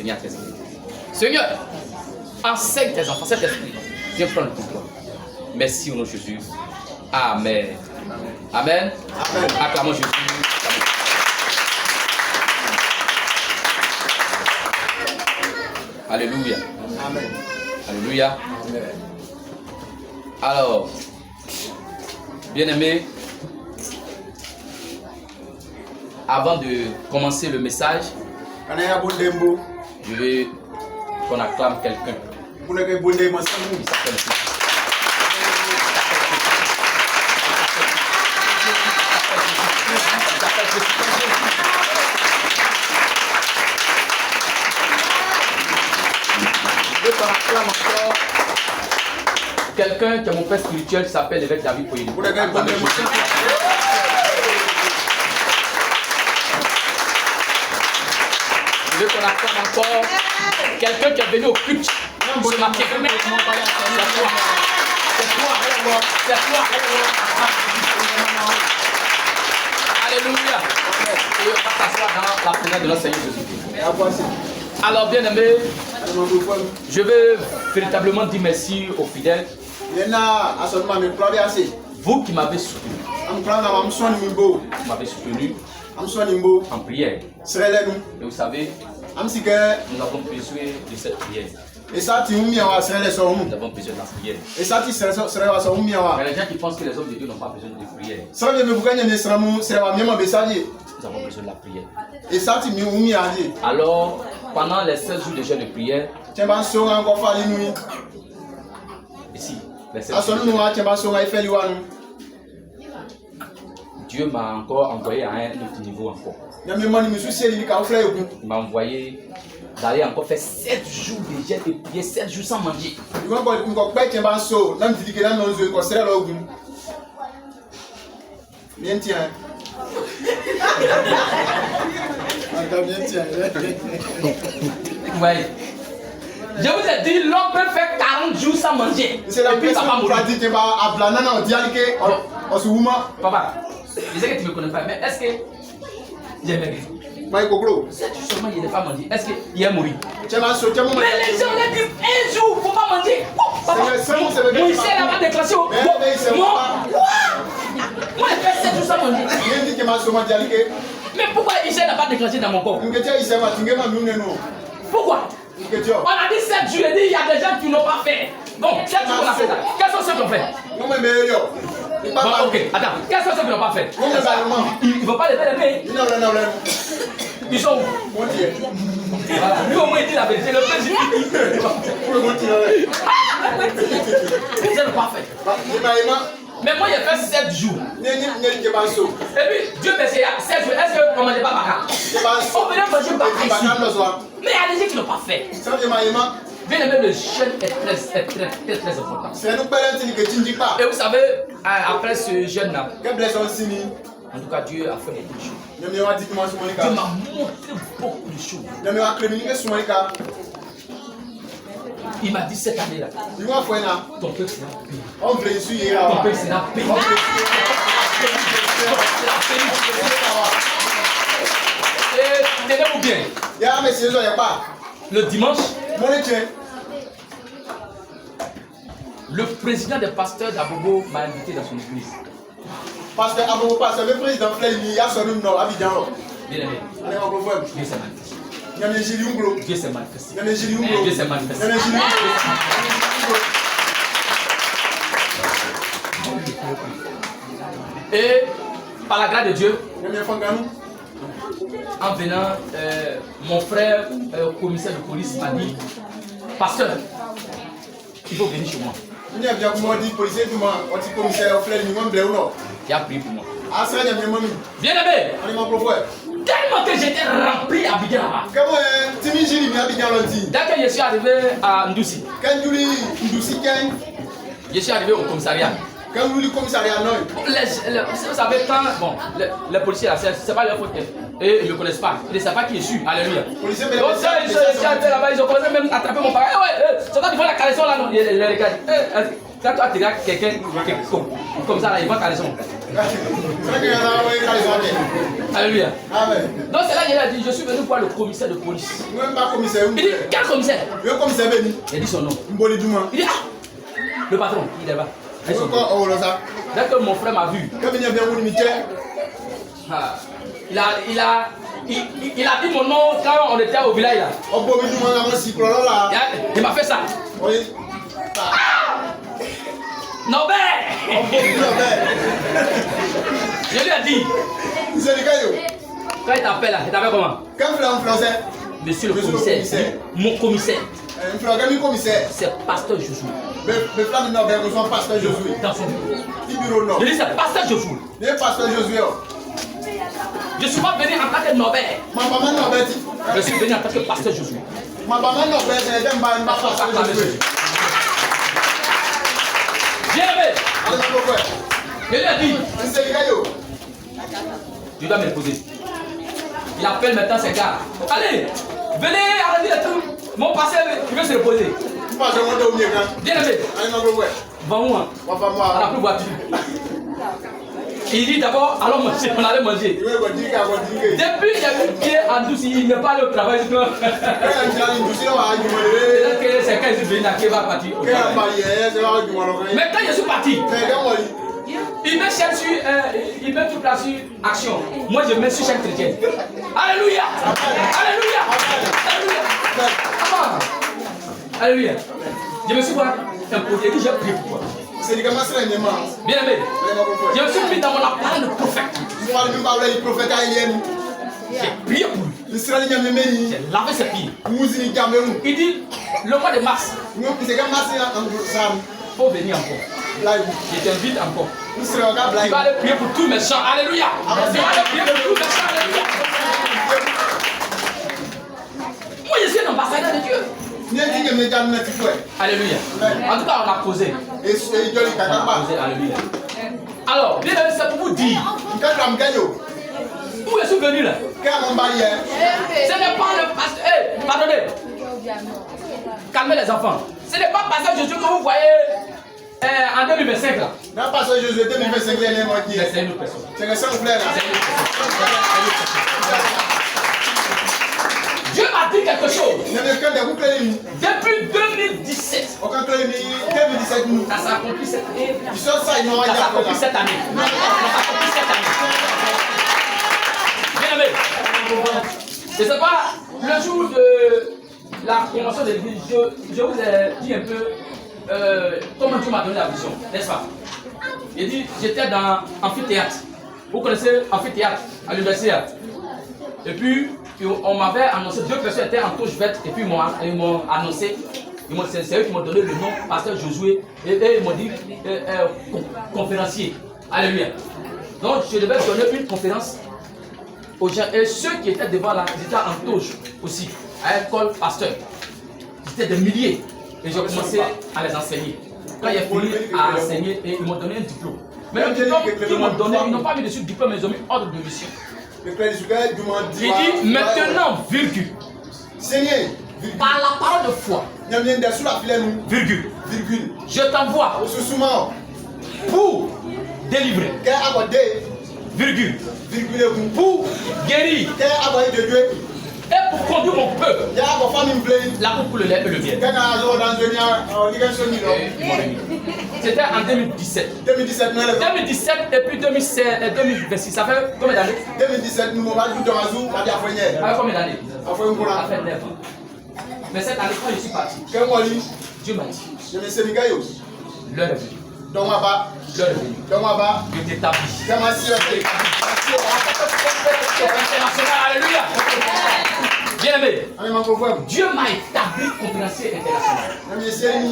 Seigneur, tes enfants. Seigneur, enseigne tes enfants, cet esprit. Viens prendre le contrôle. Merci au nom de Jésus. Amen. Amen. Amen. Acclamons Jésus. Alléluia. Amen. Alléluia. Amen. Alors, bien-aimés, avant de commencer le message, je veux qu'on acclame quelqu'un. Il s'appelle quelqu'un qui est mon père spirituel qui s'appelle l'évêque David Poyeli. Je veux qu'on acclame encore quelqu'un qui est venu au culte ce matin. C'est toi. Alléluia. Et on va s'asseoir dans la présence de notre Seigneur Jésus. Alors bien aimé, je veux véritablement dire merci aux fidèles. Vous qui m'avez soutenu. Vous m'avez soutenu en prière. Et vous savez, nous avons besoin de cette prière. Nous avons besoin de la prière. Mais les gens qui pensent que les hommes de Dieu n'ont pas besoin de prière, nous avons besoin de la prière. Alors, pendant les 16 jours de jeûne de prière, ici, les 16 jours de jeûne, Dieu m'a encore envoyé à un autre niveau encore. Il m'a envoyé d'aller encore faire 7 jours de jeûne de prière, 7 jours sans manger. Ouais. Je vous ai dit, l'homme peut faire 40 jours sans manger. Et puis ça va mourir. Papa, je sais que tu ne me connais pas, mais est-ce que j'ai maigri? 7 jours seulement, il n'est pas mangé. Est-ce qu'il est mort? Mais les gens ont dit 1 jour, il ne faut pas manger. Papa, mon ici là-bas déclenché. Moi, je fais 7 jours sans manger. Mais pourquoi Michel n'a pas déclenché dans mon corps? Pourquoi? On a dit 7 jours, il dit il y a des gens qui n'ont pas fait. Bon, 7 jours qu'on a fait ça. Quels sont ceux qui ont fait? Bon, ok, attends, quels sont ceux qui n'ont pas fait? Il ne faut pas les faire les mains. Ils sont où? Voilà, lui au moins il dit la vérité, le président. Ils ne pas fait. Mais moi j'ai fait 7 jours. Et puis Dieu merci, 7 jours, est-ce qu'on ne mangeait pas baka? On venait manger baka ici. Mais il y a des gens qui n'ont pas fait. Bien aimé, le jeûne est très important. Et vous savez, après ce jeûne-là, en tout cas Dieu a fait beaucoup de choses. Dieu m'a montré beaucoup de choses. Il m'a dit cette année-là, ton peuple sera béni. Ton peuple sera béni. Et tenez-vous bien. Le dimanche, le président des pasteurs d'Abobo m'a invité dans son église. Pasteur Abobo, pasteur, le président il y a son nom à Abidjan. Bien aimé. Dieu s'est manifesté. Dieu s'est manifesté. Dieu s'est manifesté. Et par la grâce de Dieu, en venant, mon frère, commissaire de police, m'a dit, pasteur, il faut venir chez moi. Il a prié pour moi. Bien aimé, tellement que j'étais rempli à Abidjan là-bas. Dès que je suis arrivé à Ndousi, je suis arrivé au commissariat. Vous savez, quand bon, les policiers, c'est pas leur faute. Et ils ne me connaissent pas. Ils ne savent pas qui je suis. Alléluia. Donc, ils sont arrivés là-bas, ils ont commencé même à attraper mon père. Ouais, c'est toi qui fais la caressation là, non? Les regarde. Quand tu atterris quelqu'un comme ça, là, il va calaison. Alléluia. Donc c'est là qu'il a dit, je suis venu voir le commissaire de police. Il dit, quel commissaire? Il dit son nom. Il dit, ah, le patron, il est là. Dès que mon frère m'a vu, il a dit mon nom quand on était au village là. Il m'a fait ça. Norbert! Je lui ai dit. Quand il t'appelle là, il t'appelle comment? Monsieur le commissaire. Mon commissaire. C'est pasteur Josué. Dans son bureau. Je dis c'est pasteur Josué. Je suis pas venu en tant que Norbert. Je suis venu en tant que pasteur Josué. Bien aimé. Je lui ai dit. Je dois me reposer. Il appelle maintenant ses gars. Allez, venez arrêter le truc. Mon passé, il veut se reposer. Bien aimé. Va-moi. On n'a plus voiture. Il dit d'abord, allons manger, on allait manger. Depuis qu'il a mis le pied en douce, il n'est pas allé au travail. Peut-être que c'est quand il est venu à qui va partir. Mais quand je suis parti, il met chaque sur, il met toute la sur action. Moi je mets sur chaque chrétien. Alléluia! Alléluia! Alléluia! Alléluia! Je me suis imposé, j'ai prié pour toi. Bien aimé, je me suis mis dans mon appareil de prophète. J'ai prié pour lui. J'ai lavé ses pieds. Il dit le mois de mars, il faut venir encore. Je t'invite encore. Tu vas aller prier pour tous mes chants. Alléluia. Tu vas aller prier pour tous mes chants. Alléluia. Moi je suis un ambassadeur de Dieu. Alléluia. En tout cas, on a posé. Alléluia. Alors, bien aimé, c'est pour vous dire. Où je suis venu là? Ce n'est pas le pasteur. Hey, pardonnez. Calmez les enfants. Ce n'est pas pasteur Jésus que vous voyez en 2025 là. Non, pasteur Jésus 2025, c'est une autre personne. C'est le seul frère. Dieu m'a dit quelque chose. Depuis 2017. Ça s'est accompli cette année. Ça s'est accompli cette année. Bien aimé. Je ne sais pas, le jour de la promotion de l'église, je vous ai dit un peu comment Dieu m'a donné la vision, n'est-ce pas? J'ai dit, j'étais dans amphithéâtre. Vous connaissez amphithéâtre à l'université. Et puis, on m'avait annoncé, 2 personnes étaient en touche verte, et puis ils m'ont annoncé, c'est eux qui m'ont donné le nom, pasteur Josué, et ils m'ont dit conférencier. Alléluia. Donc, je devais donner une conférence aux gens, et ceux qui étaient devant là, ils étaient en touche aussi, à l'école pasteur. C'était des milliers, et j'ai commencé à les enseigner. Quand j'ai fini à enseigner, et ils m'ont donné un diplôme. Mais le diplôme qu'ils m'ont donné, ils n'ont pas mis dessus diplôme, mais ils ont mis ordre de mission. Il dit maintenant, virgule. Par la parole de foi, virgule. Je t'envoie pour délivrer, virgule, pour guérir et pour conduire mon peuple là pour le lait et le bien. C'était en 2017. 2017 et puis 2016 et 2026. Ça fait combien d'années? 2017, nous avons combien d'années? Ça fait 9 ans. Mais cette année, quand je suis parti, Dieu m'a dit l'heure est venue. L'heure est venue. Je t'établis. Alléluia. Bien aimé, Dieu m'a établi conférencier international.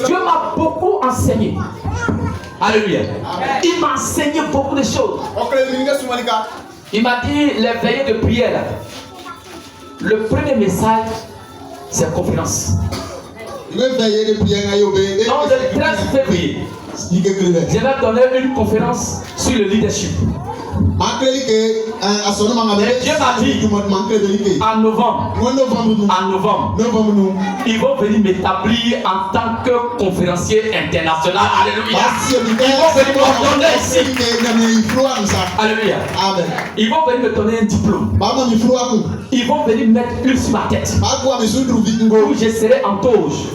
Dieu m'a beaucoup enseigné. Alléluia. Il m'a enseigné beaucoup de choses. Il m'a dit les veillées de prière. Le premier message, c'est conférence. Donc le 13 février, je vais donner une conférence sur le leadership. Dieu m'a dit en novembre, ils vont venir m'établir en tant que conférencier international. Alléluia. Ils vont venir me donner ici. Alléluia. Amen. Ils vont venir me donner un diplôme. Ils vont venir mettre une sur ma tête. Où je serai en toge.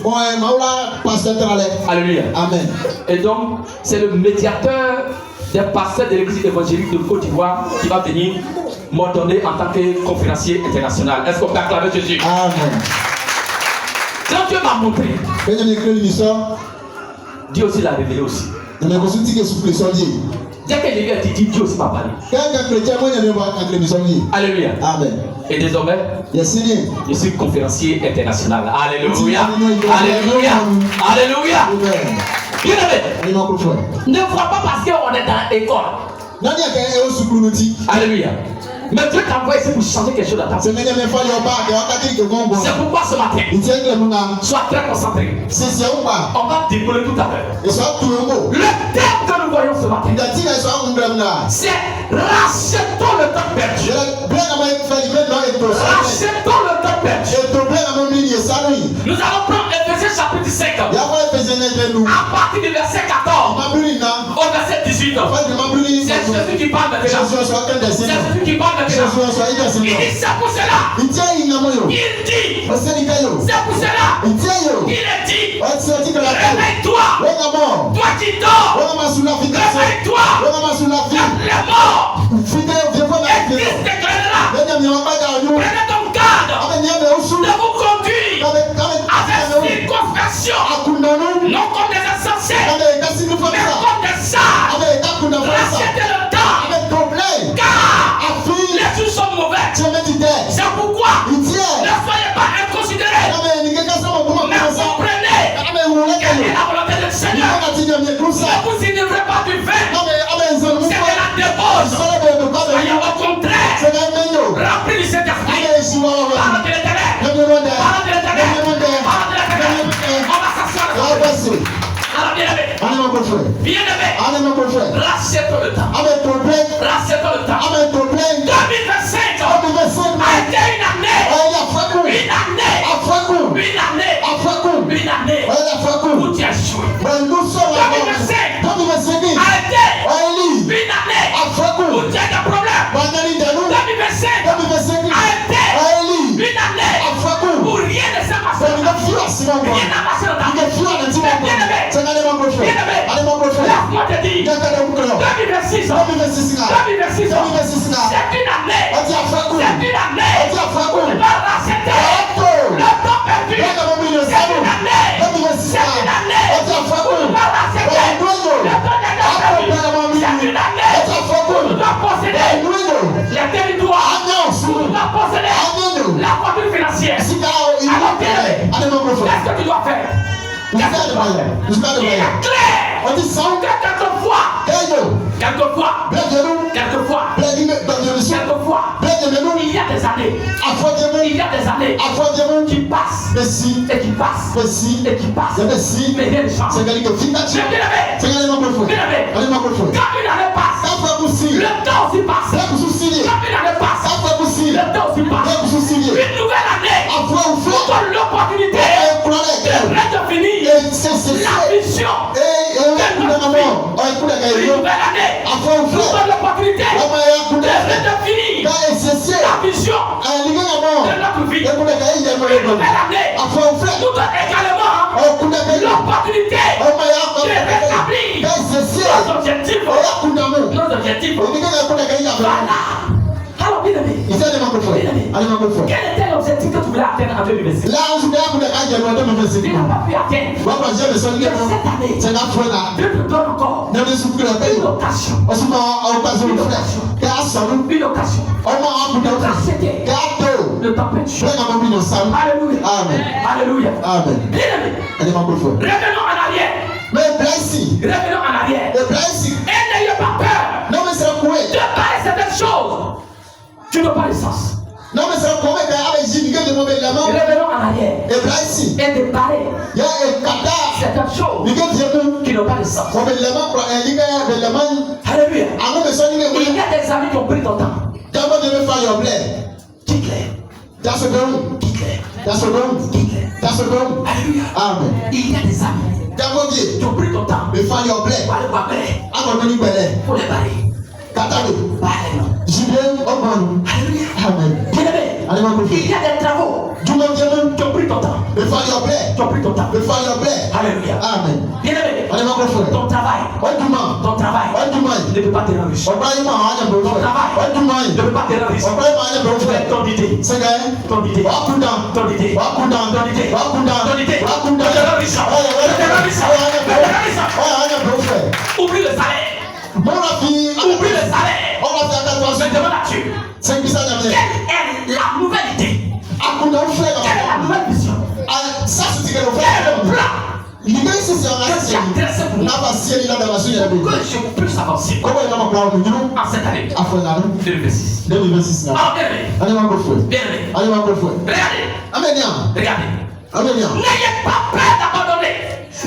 Alléluia. Amen. Et donc, c'est le médiateur des pasteurs de l'église évangélique de Côte d'Ivoire qui va venir m'ordonner en tant que conférencier international. Est-ce qu'on peut acclamer Jésus? Amen. Quand Dieu m'a montré, Dieu aussi l'a révélé aussi. Dès que j'ai vu, dit Dieu aussi m'a parlé. Alléluia. Amen. Et désormais, je suis conférencier international. Alléluia. Alléluia. Alléluia. Bien aimé, ne vois pas parce qu'on est dans l'école. Alléluia. Mais Dieu t'envoie ici pour changer quelque chose dans ta vie. C'est pourquoi ce matin, sois très concentré. On va décoller tout à l'heure. Le thème que nous voyons ce matin, c'est rachetons le temps perdu. Rachetons le temps perdu. Nous allons prendre Éphésiens chapitre 5. À partir du verset 14 au verset 18. C'est Jésus qui parle maintenant. C'est Jésus qui parle. Il dit c'est pour cela. Il dit c'est pour cela. Il est dit réveille-toi. Toi qui dors, réveille-toi. Les morts Église déclarera. Prenez donc garde de vous conduire avec circonspection, non comme des insensés, mais comme des sages. Rachetez le temps, car les jours sont mauvais. C'est pourquoi ne soyez pas inconsidérés, mais comprenez quelle est la volonté du Seigneur. Ne vous ignorez pas du vin, c'est de la débauche. Soyez au contraire remplis du Saint-Esprit. Parle de l'Éternel. Parle de l'Éternel. Parle de l'Éternel. On va s'asseoir. Alors bien aimé, rachetons le temps. Rachetons le temps. 2025 a été une année où tu as joué. 2025 a été une année où tu as des problèmes. 2025 a été une année où rien ne s'est passé. Rien n'a passé dans ta vie. Bien aimé, laisse-moi te dire, 2026, c'est une année où tu vas racheter le temps perdu. C'est une année où tu vas racheter le temps perdu. C'est une année où tu dois posséder les territoires, où tu dois posséder la fortune financière. Alors bien aimé, qu'est-ce que tu dois faire? Il est clair que quelquefois, il y a des années qui passent et qui passent, mais rien ne change. Bien aimé, quand une année passe, le temps aussi passe. Quand une année passe, le temps aussi passe. Une nouvelle année nous donne l'opportunité de redéfinir la vision de notre vie. Une nouvelle année nous donne l'opportunité de redéfinir la vision de notre vie. Une nouvelle année nous donne également l'opportunité de rétablir nos objectifs. Voilà. Alors, bien aimé, quel était l'objectif que tu voulais atteindre en 2026? Il n'a pas pu atteindre. Cette année, Dieu te donne encore une occasion de racheter le temps perdu. Alléluia. Alléluia. Bien aimé, revenons en arrière. Revenons en arrière. Et n'ayez pas peur de parler certaines choses. Tu n'as pas le sens. Revenons en arrière et de parler certaines choses qui n'ont pas de sens. Alléluia. Il y a des pris ton temps. D'abord, je vais faire your bled. Quitte-les. That's a gun. Quitte-les. That's a gun. Quitte-les. That's a gun. Alléluia. Amen. Il y a des âmes D'abord, qui ont pris ton temps. je vais faire your bled. Pour aller voir Belé. Avant de nous bled. Pour les barrer. Katale. Barrer, non. J'y viens au bon. Alléluia. Amen. Bien-aimé. Allez, mon Il y frère. a des travaux Du monde qui qui ont pris ton temps. je vais faire your bled. Qui ont pris ton temps. Je vais faire your bled. Alléluia. Amen. Bien-aimé. Allez, mon frère. Ton travail. Ton travail ne peut pas te rendre riche. Ton travail ne peut pas te rendre riche. Ton idée. Ton idée. Ton idée. Ton idée. Oublie le salaire. Oublie le salaire. Je demande à Dieu. Quelle est la nouvelle idée? Quelle est la nouvelle vision? Quel est le plan? Qu'est-ce qui a dressé pour moi? Que je puisse avancer en cette année 2026. Alors, bien-aimé. Regardez. N'ayez pas peur d'abandonner ce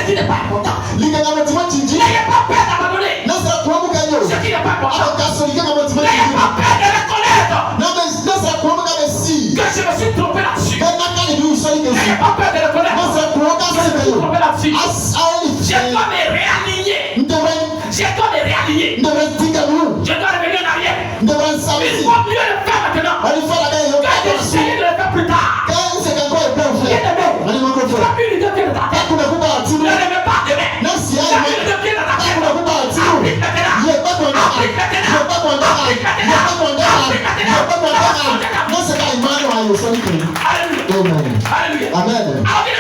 qui n'est pas important. N'ayez pas peur d'abandonner ce qui n'est pas important. N'ayez pas peur de reconnaître que je me suis trompé là-dessus. N'ayez pas peur de reconnaître que je me suis trompé là-dessus. Je dois me réaligner. Je dois revenir en arrière. Il faut mieux le faire maintenant que d'essayer de le faire plus tard. Une idée qui est dans ta tête. Ne le mets pas demain. Une idée qui est dans ta tête. Applique Alléluia. Amen.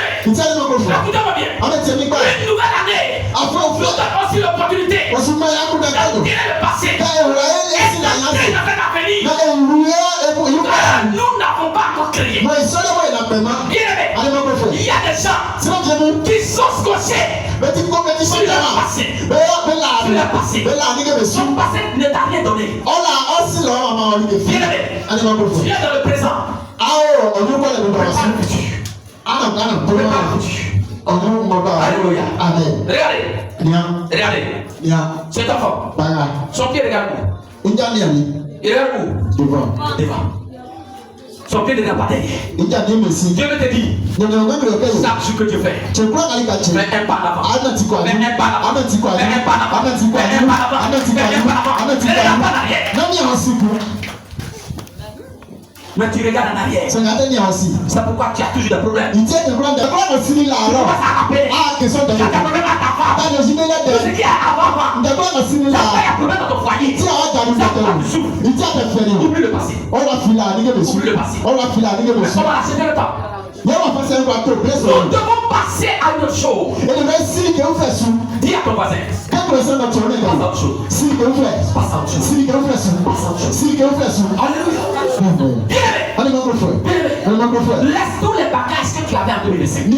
Écoutez-moi bien. Une nouvelle année nous donne aussi l'opportunité d'attirer le passé et d'entrer dans un avenir que nous n'avons pas encore créé. Bien-aimé, il y a des gens qui sont scotchés sur leur passé. Son passé ne t'a rien donné. Bien-aimé, tu es dans le présent. Prépare le futur. Alléluia. Regardez. Cet enfant, son pied regarde où? Il regarde où? Devant. Son pied ne regarde pas derrière. Dieu veut te dire, chaque jour que Dieu fait, fais un pas en avant. Fais un pas en avant. Fais un pas en avant. Fais un pas en avant. Fais un pas en avant. Ne regarde pas en arrière. Mais tu regardes en arrière. C'est pourquoi tu as toujours des problèmes. Tu commences à rappeler. Tu as des problèmes à ta femme. Tout ce qui est avant. Ça fait un problème dans ton foyer. Ça pourquoi tu souffres. Oublie le passé. Oublie le passé. Mais comment acheter le temps? Nous devons passer à une autre chose. Dis à ton voisin. Passe à autre chose. Passe à autre chose. Alléluia. Bien. Laisse tous les bagages que tu avais en 2005.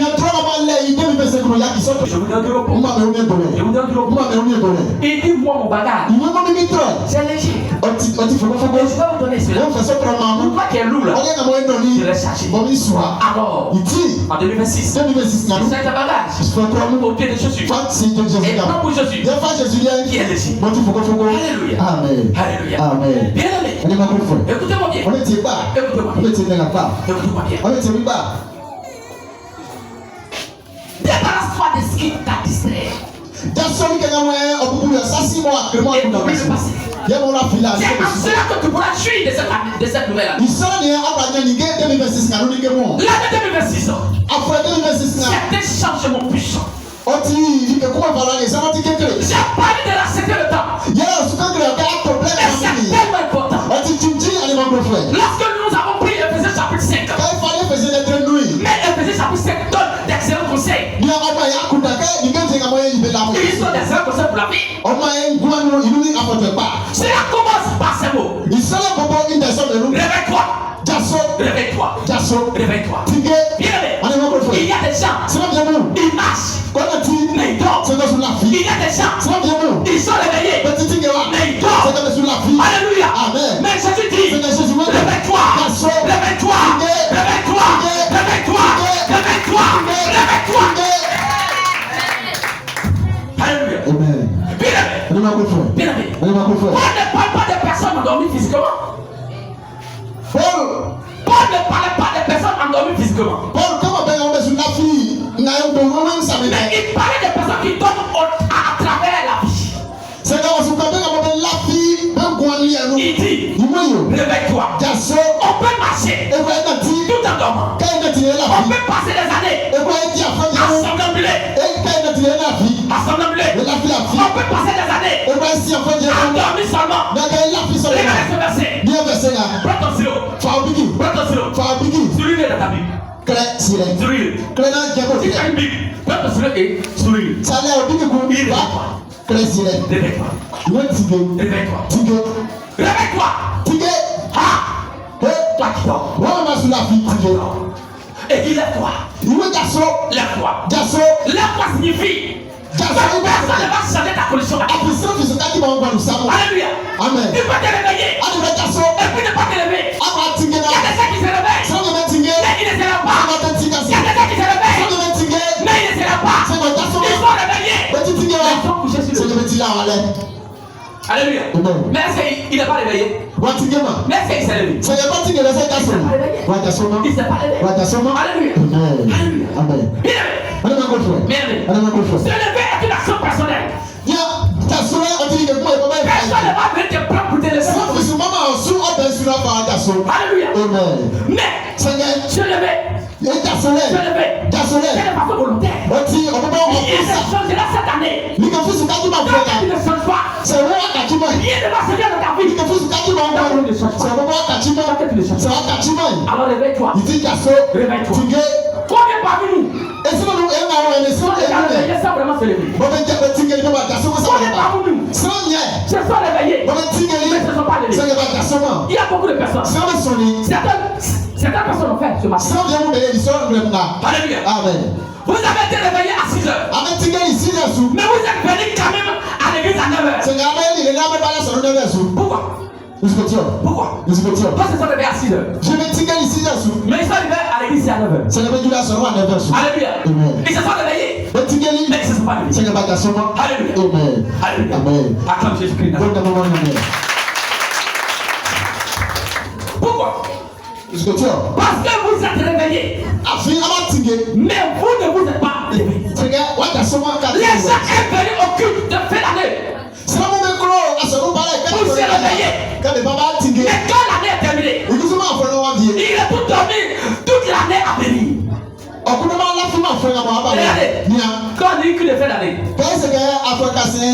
Je vous donne du repos. Et dis-moi mon bagage. C'est léger. Je vais vous donner cela. Une fois qu'il est lourd là, je l'ai cherché. Alors, en 2026, c'est un bagage au pied de Jésus. Et prends pour Jésus qui est léger. Alléluia. Amen. Bien aimé. Écoutez-moi bien. Écoutez-moi bien. Débarrasse-toi de ce qui t'a distrait. Et oublie le passé. C'est en cela que tu pourras jouir de cette nouvelle année. L'année 2026, c'est un changement puissant. J'ai parlé de l'accepter le temps. Et c'est tellement important. Lorsque nous avons pris Ephésiens chapitre 5, mais Ephésiens chapitre 5 donne d'excellents conseils. Ils sont d'excellents conseils pour la vie. Cela commence par ces mots. Réveille-toi. Réveille-toi. Bien aimé, il y a des gens, ils marchent, mais ils dorment. Il y a des gens, ils sont réveillés, mais ils dorment. Alléluia. Mais Jésus dit, réveille-toi. Réveille-toi. Réveille-toi. Réveille-toi. Réveille-toi. Réveille-toi. Alléluia. Bien aimé. endormi physiquement. Mais il parlait des personnes qui tombent à travers la vie. Il dit, réveille-toi. On peut marcher tout en dormant. On peut passer des années à somnambuler. On peut passer des années à dormir seulement. Regardez ce verset. Prends ton stylo. Souris dans ta Bible. Souris. Si tu as une Bible, prends ton stylo et souris. Réveille-toi. Réveille-toi. Toi qui dors. Et dis lève-toi. Lève-toi. Lève-toi signifie personne ne va changer ta condition. Alléluia. Amen. Tu peux te réveiller et puis ne pas te lever. Il y a des gens qui se réveillent, mais ils ne se lèvent pas. Il y a des gens qui se réveillent, mais ils ne se lèvent pas. Ils sont réveillés. Ils sont couchés sur le lit. Alléluia. Mais est-ce qu'il n'est pas réveillé? Mais est-ce qu'il s'est levé? Il ne s'est pas réveillé. Il s'est pas réveillé. Alléluia. Bien aimé. Se lever est une action personnelle. Personne ne va venir te prendre pour te lever. Alléluia. Mais se lever. C'est de façon volontaire. Il y a des choses là cette année. Donc tu ne changes pas. Rien ne va changer dans ta vie. Donc tu ne changes pas. Alors réveille-toi. Réveille-toi. Combien parmi nous sont déjà réveillés sans vraiment se lever? Combien parmi nous se sont réveillés mais ne se sont pas levés? Il y a beaucoup de personnes. Certaines personnes ont fait ce matin. Alléluia. Amen. Vous avez été réveillés à 6 heures. Mais vous êtes venus quand même à l'église à 9 heures. Pourquoi? Pourquoi? Parce qu'ils sont réveillés à 6 heures. Mais ils sont arrivés à l'église à 9 heures. Alléluia. Ils se sont réveillés. Mais ils ne se sont pas levés. Alléluia. Alléluia. Acclame Jésus-Christ. Pourquoi? Parce que vous êtes réveillés. Mais vous ne vous êtes pas levés. Les gens sont venus au culte de fin d'année. Vous vous êtes réveillés. Mais quand l'année est terminée, il est tout dormi toute l'année à venir. Regardez, quand on dit que de fin d'année,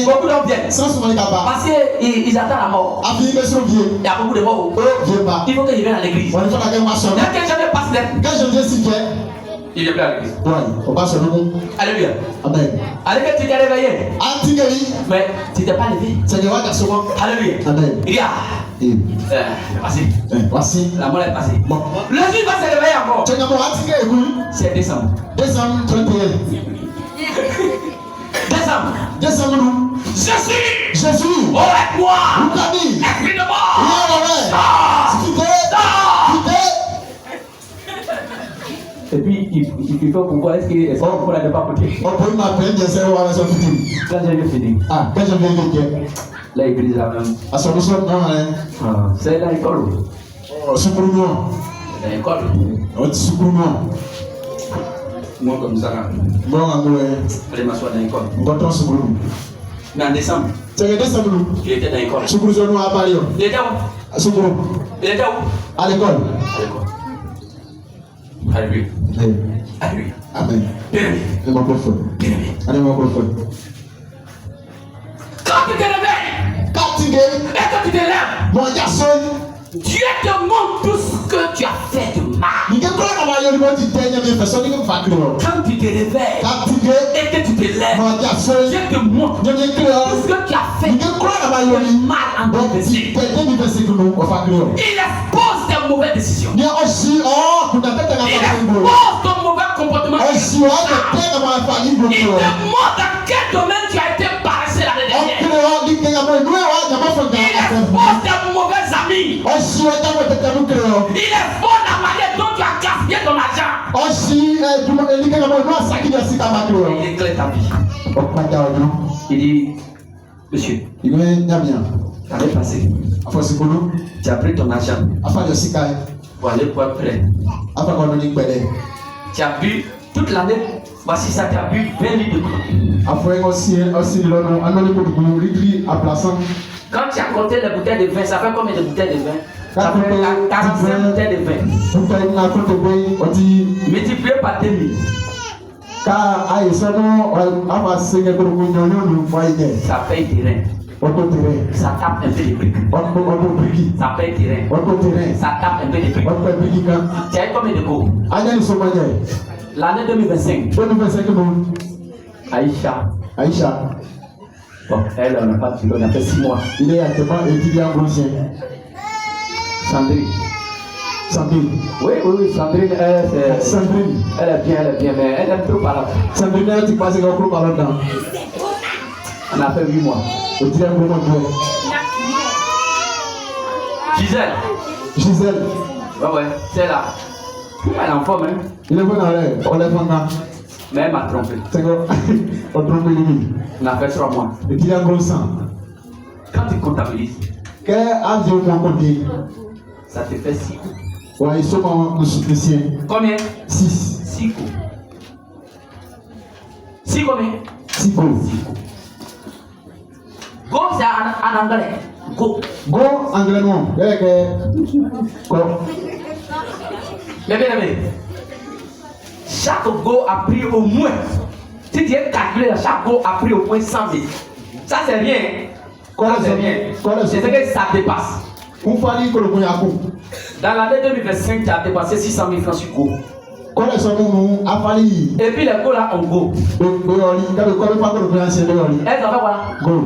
beaucoup d'hommes viennent. Parce qu'ils attendent la mort. Il y a beaucoup de morts. Il faut qu'ils viennent à l'église. Dès que jamais passe il est plus à l'église. Alléluia. Alléluia, tu t'es réveillé. Mais tu t'es pas levé. Alléluia. Il y a. Voici. La mort est passée. Bon. Le juif va se réveiller encore. C'est décembre. Décembre. Jésus. Oh, aide-moi. Esprit de mort. Et puis, il fait pourquoi est-ce qu'il est pourquoi il n'a pas coûté. Quand j'ai fini. Là, il brise la même. C'est l'école. L'école. Moi, comme ça, je m'assois dans l'école. Mais en décembre, il était dans l'école. Il était où? À l'école. Alléluia. Alléluia. Amen. Bien aimé. Quand tu te réveilles et quand tu te lèves, Dieu te montre tout ce que tu as fait de mal. Quand tu te réveilles et que tu te lèves, Dieu te montre tout ce que tu as fait de mal en ton péché. Il expose tes mauvaises décisions. Il expose ton mauvais comportement. Il te montre dans quel domaine tu as été paresseux l'année dernière. Il expose tes mauvais amis. Il expose la manière dont tu as gaspillé ton argent. Il éclaire ta vie. Il dit, monsieur, t'avais passé. Tu as pris ton argent pour aller pour être prêt. Tu as bu toute l'année, voici ça, tu as bu 20 litres de coke. Quand tu as compté les bouteilles de vin, ça fait combien de bouteilles de vin? Ça fait 45 bouteilles de vin. Multiplié par 2000. Ça paye terrain. Ça tape un peu de briques. Ça paye terrain. Ça tape un peu de briques. Tu as combien de go? L'année 2025. Aïcha. Bon, elle, on n'a pas tiré, on a fait 6 mois. Il est actuellement étudiant grossien. Sandrine. Oui, Sandrine, elle est bien, mais elle aime trop parler. Sandrine, elle dit pas que trop parler dedans. On a fait 8 mois. Gisèle. Ouais, c'est là. Elle est en forme, hein. Il est bon dans l'air, on lève en bas. Mais elle m'a trompé. On a fait 3 mois. Et tu as un gros sang. Quand tu comptabilises, ça te fait 6 coups. Ouais, ils sont en soutien. Combien? 6. 6 coups. 6 combien? 6 coups. Go, c'est en anglais. Go anglais non. Mais bien aimé, chaque go a pris au moins, si tu es calculé, chaque go a pris au moins 100 000. Ça c'est rien. C'est rien. C'est ce que ça dépasse. Dans l'année 2025, tu as dépassé 600 000 francs sur go. Et puis les go là on go. Elles ont fait quoi? Go.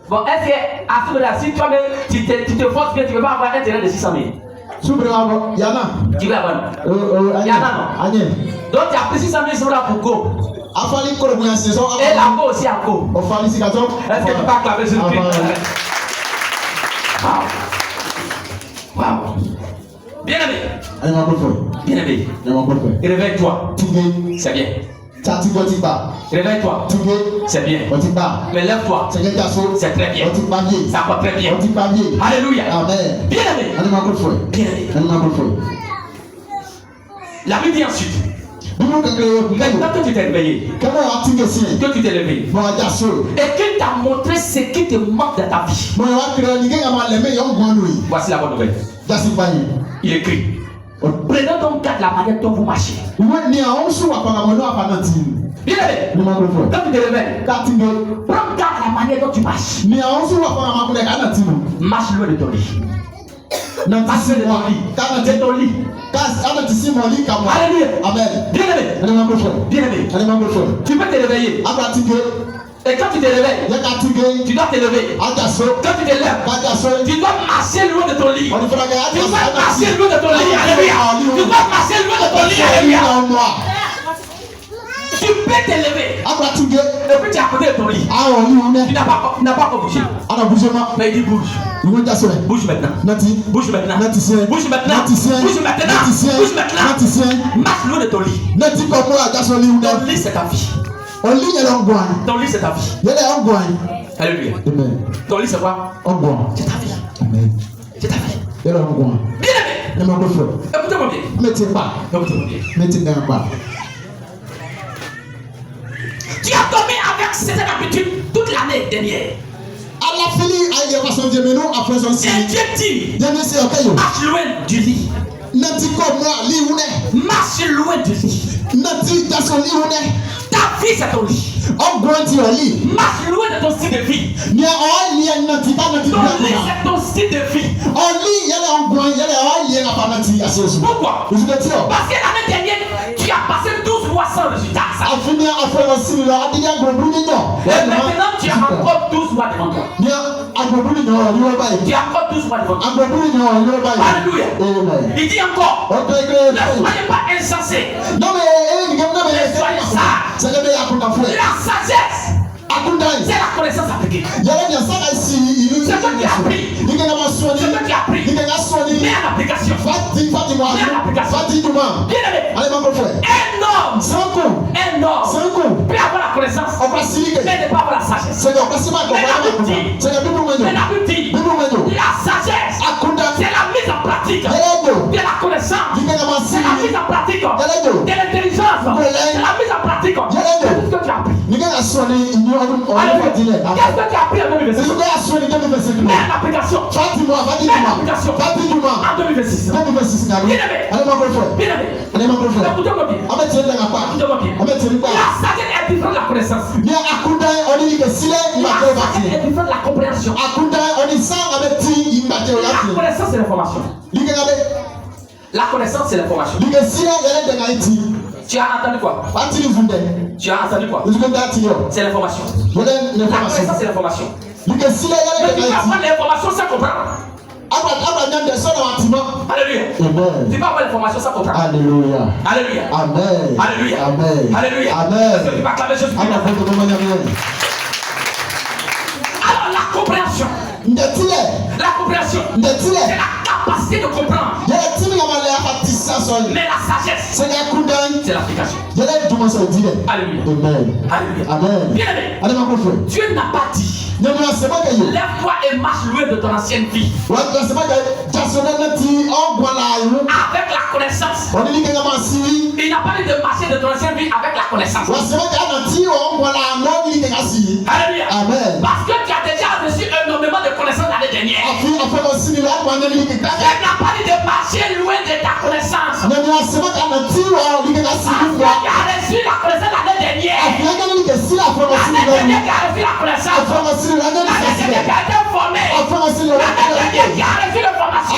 Bon, est-ce que à ce moment-là, si toi-même tu te forces bien, tu ne peux pas avoir un terrain de 600 000? Tu veux avoir? Yana non. Donc tu as pris 600 000 là pour go. Et la go aussi à go. Est-ce que tu peux acclamer ce prix? Wow. Bien aimé. Réveille-toi. C'est bien. Réveille-toi. C'est bien. Mais lève-toi. C'est très bien. Ça va très bien. Alléluia. Amen. Bien aimé. La Bible dit ensuite. Maintenant que tu t'es réveillé, que tu t'es levé, et qu'il t'a montré ce qui te manque dans ta vie. Voici la bonne nouvelle. Il écrit. Prenons donc garde la manière dont vous marchez. Bien aimé, quand tu te réveilles, prends garde la manière dont tu marches. Marche loin de ton lit. Marche loin de ton lit. Alléluia. Amen. Bien aimé. Tu peux te réveiller. Et quand tu te réveilles, tu dois te lever. Quand tu te lèves, tu dois marcher loin de ton lit. Tu dois marcher loin de ton lit. Alléluia. Tu dois marcher loin de ton lit. Alléluia. Tu peux te lever. Et puis tu es à côté de ton lit. Tu n'as pas bougé. Mais il dit bouge. Bouge maintenant. Bouge maintenant. Bouge maintenant. Marche loin de ton lit. Ton lit c'est ta vie. Ton lit c'est ta vie. Alléluia. Ton lit c'est quoi? C'est ta vie. C'est ta vie. Bien aimé. Écoutez-moi bien. Tu as dormi avec cette habitude toute l'année dernière. Et Dieu dit, marche loin du lit. Marche loin du lit. Ta vie c'est ton lit. Marche loin de ton style de vie. Ton lit c'est ton style de vie. Pourquoi? Parce que l'année dernière, tu as passé 12 mois sans résultat. Et maintenant tu as encore 12 mois devant toi. Tu as encore 12 mois devant toi. Alléluia. Il dit encore, ne soyez pas insensés. Ne soyez sages. La sagesse, c'est la connaissance appliquée. C'est toi qui as appris. C'est toi qui as appris. Mets en application. Bien aimé. Un homme peut avoir la connaissance, mais ne pas avoir la sagesse. Mais la Bible dit, la sagesse, c'est la mise en pratique. de la connaissance, c'est la mise en pratique de l'intelligence, c'est la mise en pratique de tout ce que tu as appris. Qu'est-ce que tu as appris en 2026? Mets en application. En 2026. Bien aimé. Écoutez-moi bien. La sagesse est différente de la connaissance. La sagesse est différente de la compréhension. La connaissance, c'est l'information. La connaissance, c'est l'information. Tu as entendu quoi? Tu as entendu quoi? C'est l'information. La connaissance, c'est l'information. Mais tu peux avoir l'information sans comprendre. Alléluia. Tu peux avoir l'information sans comprendre. Alléluia. Alléluia. Amen. Alléluia. Amen. Alléluia. Amen. Est-ce que tu vas acclamer Jésus? Alors la compréhension. La compréhension, c'est la capacité de comprendre. Mais la sagesse, c'est l'application. Alléluia. Amen. Bien aimé, Dieu n'a pas dit lève-toi et marche loin de ton ancienne vie. Avec la connaissance. Il n'a pas dit de marcher de ton ancienne vie avec la connaissance. Alléluia. Amen. Parce que tu as déjà reçu énormément de connaissances l'année dernière. Il n'a pas dit de marcher loin de ta connaissance. Parce que tu as reçu la connaissance l'année dernière. L'année dernière, tu as reçu la connaissance. L'année dernière, tu as été formé. L'année dernière, tu as reçu l'information.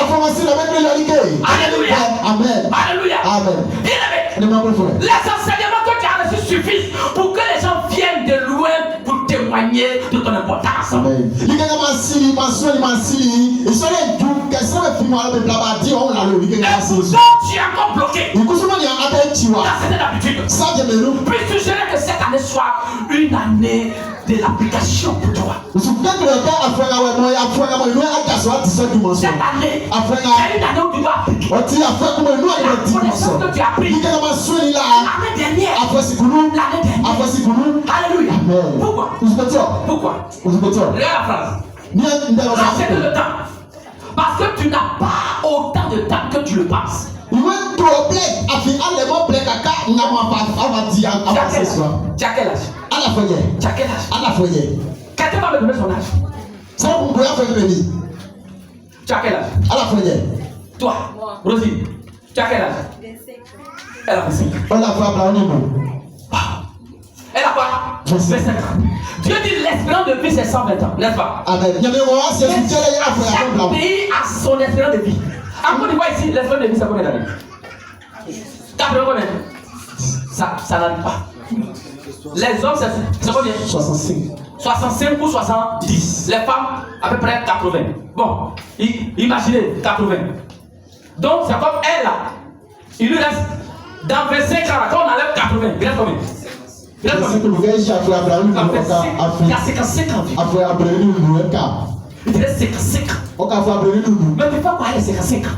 Alléluia. Amen. Alléluia. Amen. Les enseignements que tu as reçus suffisent pour que les gens viennent de loin pour témoigner de ton importance. Amen. Tu es encore bloqué dans cette habitude. Puis suggérer que cette année soit une année de l'application pour toi. Cette année, c'est une année où tu dois appliquer la connaissance que tu as appris l'année dernière. Alléluia. Pourquoi? Regarde la phrase. Rachète le temps. Parce que tu n'as pas autant de temps que tu le penses. Tu as quel âge? Tu as quel âge? Quelqu'un va me donner son âge. Tu as quel âge? Toi, Rosie, tu as quel âge? Elle a 25 ans. Elle a pas 25 ans. Dieu dit l'espérance de vie c'est 120 ans, n'est-ce pas? Amen. Chaque pays a son espérance de vie. En Côte d'Ivoire ici, l'espérance de vie c'est combien d'années? 80 combien? Ça n'arrive pas. Les hommes c'est combien? 65 ou 70. Les femmes à peu près 80. Bon, imaginez 80. Donc c'est comme elle là. Il lui reste dans 25 ans là, quand on enlève 80, il reste combien? Il reste combien? Il y a 55 ans. Il te reste 55 ans. Mais tu fais quoi avec 55 ans?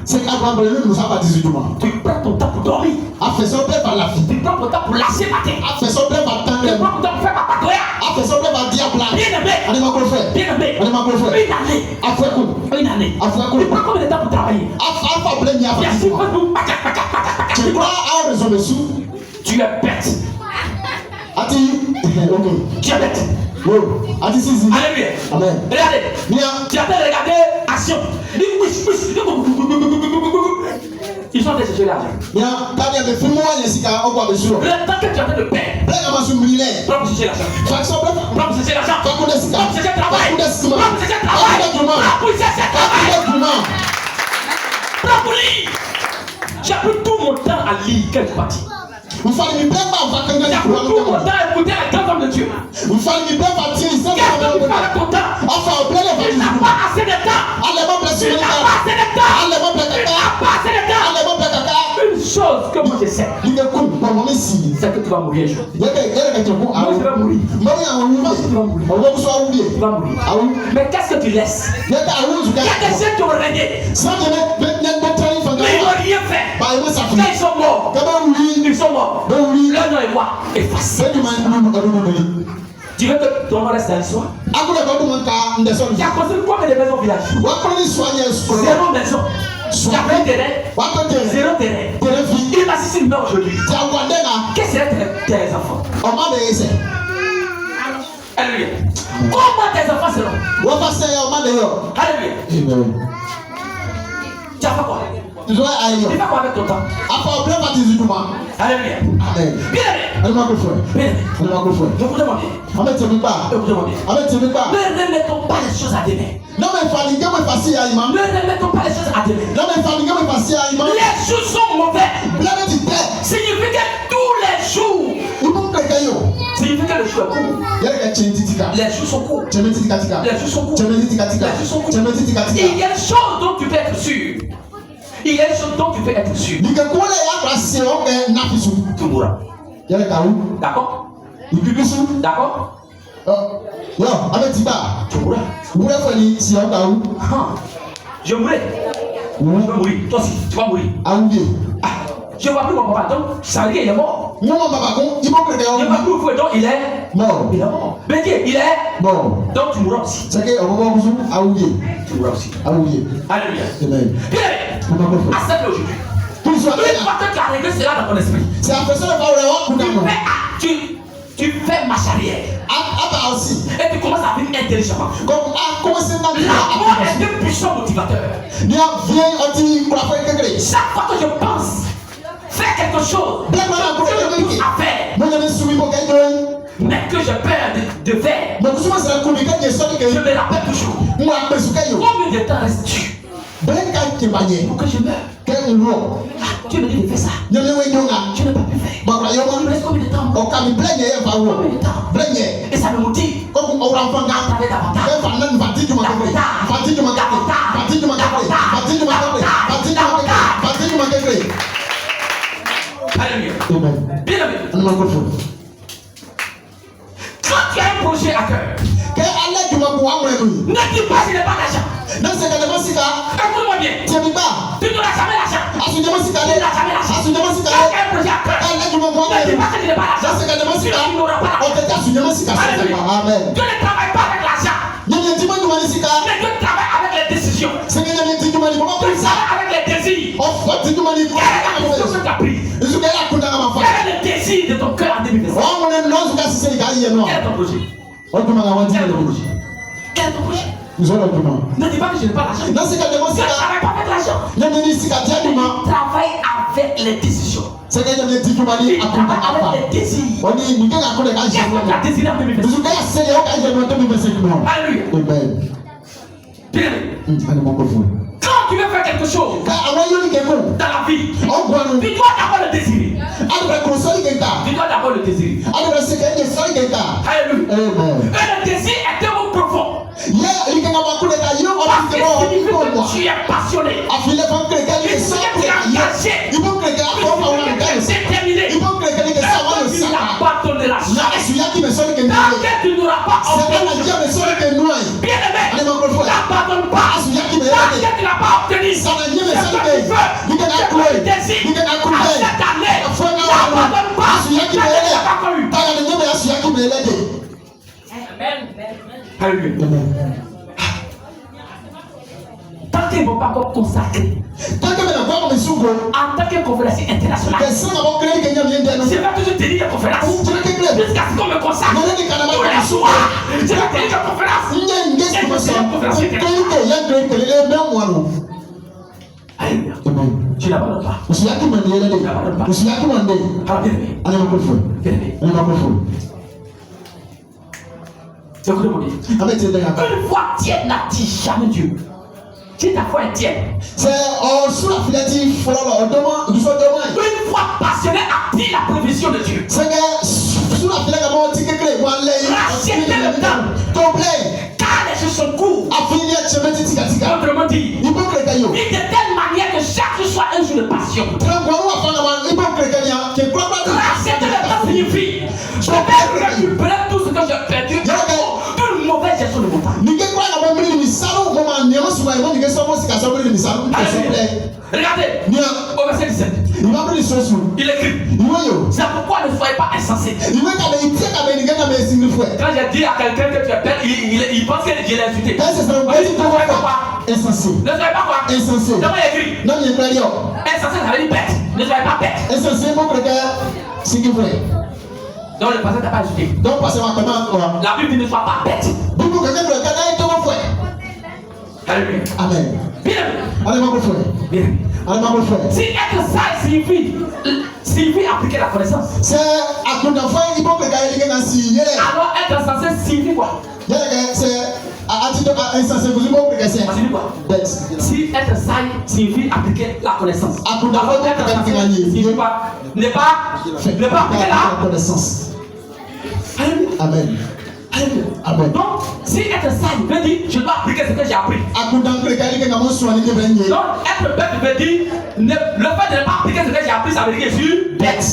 Tu prends ton temps pour dormir. Tu prends ton temps pour lâcher ma tête. Tu prends ton temps pour faire ma patrouille. Bien aimé. Une année. Tu prends combien de temps pour travailler? Tu es bête. Tu es bête. Alléluia. Amen. Regardez. Tu as regardé action. Ils sont allés chercher l'argent. Le temps que tu es en train de perdre. Prends pour chercher l'argent. Prends pour chercher l'argent. Prends pour chercher le travail. Prends pour chercher le travail. Prends pour lire. J'ai pris tout mon temps à lire quelques parties. J'ai pris tout mon temps à écouter la grande homme de Dieu. Qu'est-ce que tu fais avec ton temps? Tu n'as pas assez de temps. Tu n'as pas assez de temps. Une chose que moi je sais, c'est que tu vas mourir un jour. Moi je vais mourir. Tu vas mourir. Mais qu'est-ce que tu laisses? Il y a des gens qui ont régné. Mais ils n'ont rien fait. Quand ils sont morts, leur nom est quoi? Effacé. Tu veux que ton nom reste dans l'histoire? Tu as construit combien de maisons au village? 0 maison. Tu as pris terrain. Zéro terrain. Il m'a dit s'il meurt aujourd'hui. Qu'est-ce que c'est tes enfants? Alléluia. Comment tes enfants seront? Alléluia. Tu as fait quoi? Tu fais quoi avec ton temps? Alléluia. Bien aimé. Écoutez-moi bien. Ne remettons pas les choses à demain. Ne remettons pas les choses à demain. Les jours sont mauvais. Signifie que tous les jours. Signifie que le jour est court. Les jours sont courts. Les jours sont courts. Il y a des choses dont tu peux être sûr. Il y a des choses dont tu peux être sûr. Tu mourras. D'accord? D'accord? Tu mourras. Je mourrai. Je vais mourir. Toi aussi, tu vas mourir. Je ne vois plus mon papa, donc ça veut dire qu'il est mort. Je ne vois plus où donc il est mort. Il est mort. Mais il est mort. Donc tu mourras aussi. Tu mourras aussi. Alléluia. Accepte aujourd'hui. Une fois que tu as réglé cela dans ton esprit, tu fais marche arrière. Et tu commences à vivre intelligemment. La mort est un puissant motivateur. Chaque fois que je pense faire quelque chose, que je pousse à faire, mais que j'ai peur de faire, je me rappelle toujours. Combien de temps restes-tu pour que je meure? Tu me dis de faire ça. Tu n'as pas pu faire. Tu me laisses combien de temps? Combien de temps? Et ça me motive. Travailler davantage. Alléluia. Bien aimé. Quand tu as un projet à cœur, ne dis pas qu'il n'est pas d'argent. Écoute-moi bien. Tu n'auras jamais l'argent. Tu n'auras jamais l'argent. Quand tu as un projet à cœur, ne dis pas qu'il n'est pas d'argent. Tu n'auras pas l'argent. Alléluia. Dieu ne travaille pas avec l'argent. Mais Dieu travaille avec les décisions. Tu travailles avec les désirs. Quelle est la décision que tu as prise? Quel est le désir de ton cœur en 2025? Quel est ton projet? Quel est ton projet? Ne dis pas que je n'ai pas l'argent. Je ne travaille pas avec l'argent. Il travaille avec les décisions. Il travaille avec les désirs. Qu'est-ce que tu as désiré en 2025? Alléluia. Bien. Quand tu veux faire quelque chose dans la vie, tu dois d'abord le désirer. Tu dois d'abord le désirer. Alléluia. Et le désir est un mot profond. Parce que tu es passionné. Il faut que tu es engagé. Il faut que tu es déterminé. Tu n'abandonneras jamais. Tant que tu n'auras pas obtenu, bien aimé, n'abandonne pas. Tant que tu n'as pas obtenu ce que tu veux, ce que tu désires, à cette année, n'abandonne pas. Ce que tu n'as pas connu. Alléluia. Tant qu'ils ne vont pas encore consacrer en tant que conférence internationale, je vais toujours tenir des conférences jusqu'à ce qu'on me consacre tous les soirs. Je vais tenir des conférences et je vais tenir des conférences internationales. Alléluia. Tu n'abandonnes pas. Tu n'abandonnes pas. Alors bien aimé. Écoutez-moi bien. Une foi tienne n'attire jamais Dieu. Si ta foi est tienne, une foi passionnée attire la provision de Dieu. Rachetez le temps. Car les choses sont courtes. Autrement dit, de telle manière que chaque jour soit un jour de passion. Rachetez le temps signifie je vais récupérer tout ce que j'ai perdu pour une mauvaise gestion de mon temps. Regardez, au verset 17. Il écrit. C'est pourquoi ne soyez pas insensés. Quand j'ai dit à quelqu'un que tu es bête, il pense que je l'ai insulté. Ne soyez pas quoi? Insensé. Ne soyez pas quoi? Insensé. C'est moi écrit. Non, il est pas là. Insensé, ça veut dire bête. Ne soyez pas bête. Insensé, mon frère, c'est qui vrai. Donc le passage n'a pas insulté. Donc, passez ma commande. La Bible dit ne sois pas bête. Alléluia. Amen. Bien. Allez, mon frère. Bien. Allez, mon frère. Si être sage signifie appliquer la connaissance. C'est à coup d'enfant, il faut que les gars signé. Alors être insensé signifie quoi? C'est à titre insensé, vous pouvez que c'est. Signifie quoi? Si être sage signifie appliquer la connaissance. À coup d'enfant, être insensé signifie quoi? Ne pas appliquer la connaissance. Amen. Amen. Donc, si être sage veut dire je dois appliquer ce que j'ai appris. Donc, être bête veut dire le fait de ne pas appliquer ce que j'ai appris, ça veut dire que je suis bête.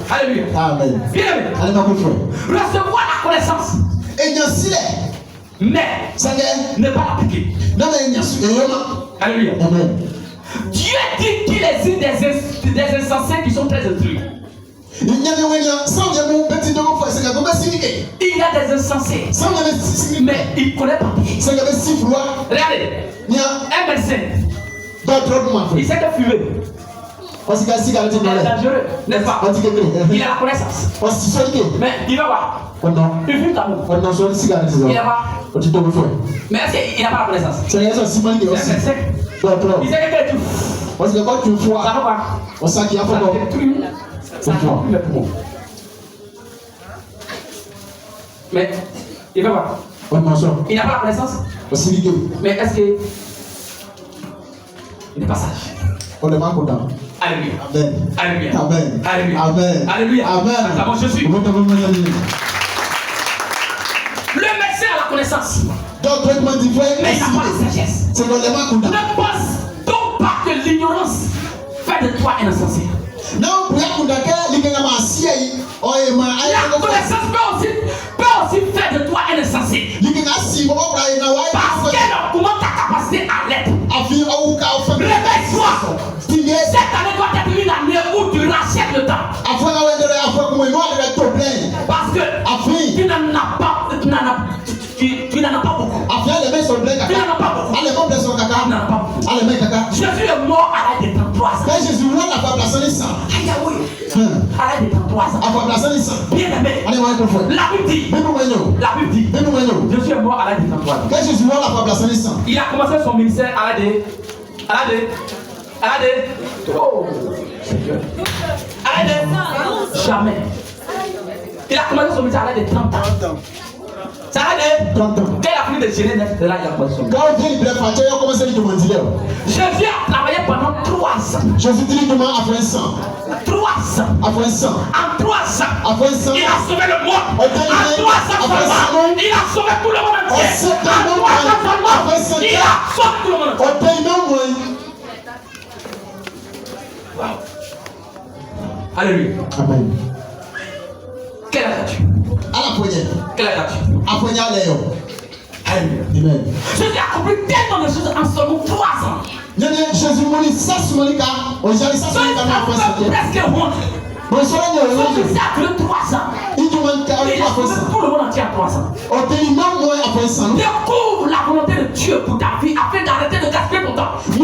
Alléluia. Amen. Bien aimé. Recevoir la connaissance. Mais ne pas l'appliquer. Alléluia. Amen. Dieu dit qu'il existe des insensés qui sont très instruits. Il y a des insensés, mais ils ne connaissent pas. Regardez, un médecin, il sait que fumer est dangereux, n'est-ce pas? Il a la connaissance, mais il va voir. Il fume d'abord. Il va voir. Mais est-ce qu'il n'a pas la connaissance? C'est un médecin. Il sait que tu ça va voir. Ça détruit. Mais il va voir. Il n'a pas la connaissance. Mais est-ce que il n'est pas sage? Alléluia. Alléluia. Amen. Alléluia. Amen. Alléluia. Amen. D'abord, je suis. Le médecin a la connaissance. Mais il n'a pas la sagesse. Ne pense donc pas que l'ignorance fait de toi un insensé. La connaissance peut aussi faire de toi un insensé. Parce qu'elle augmente ta capacité à l'être. Réveille-toi. Cette année doit être une année où tu rachètes le temps. Parce que tu n'en as pas beaucoup. Tu n'en as pas beaucoup. Jésus est mort à l'âge de 33 ans. Aïe, oui. À l'âge de 33 ans. Bien aimé. La Bible dit. Jésus est mort à l'âge de 33 ans. Il a commencé son ministère à l'âge de jamais. Il a commencé son ministère à l'âge de 30 ans. Ça a l'air de 30 ans. Quand il a fini de gêner, c'est là il a commencé son ministère. Jésus a travaillé pendant 3 ans. 3 ans. En 3 ans, il a sauvé le monde. En 3 ans seulement, il a sauvé tout le monde entier. En 3 ans seulement, il a sauvé tout le monde entier. Wow. Alléluia. Amen. Quel âge as-tu? Quel âge as-tu? Alléluia. Amen. Jésus a accompli tellement de choses en seulement 3 ans. Jésus presque honte. Son fils a duré 3 ans. Il a sauvé tout le monde entier en 3 ans. Découvre la volonté de Dieu pour ta vie afin d'arrêter de gaspiller ton temps. Afin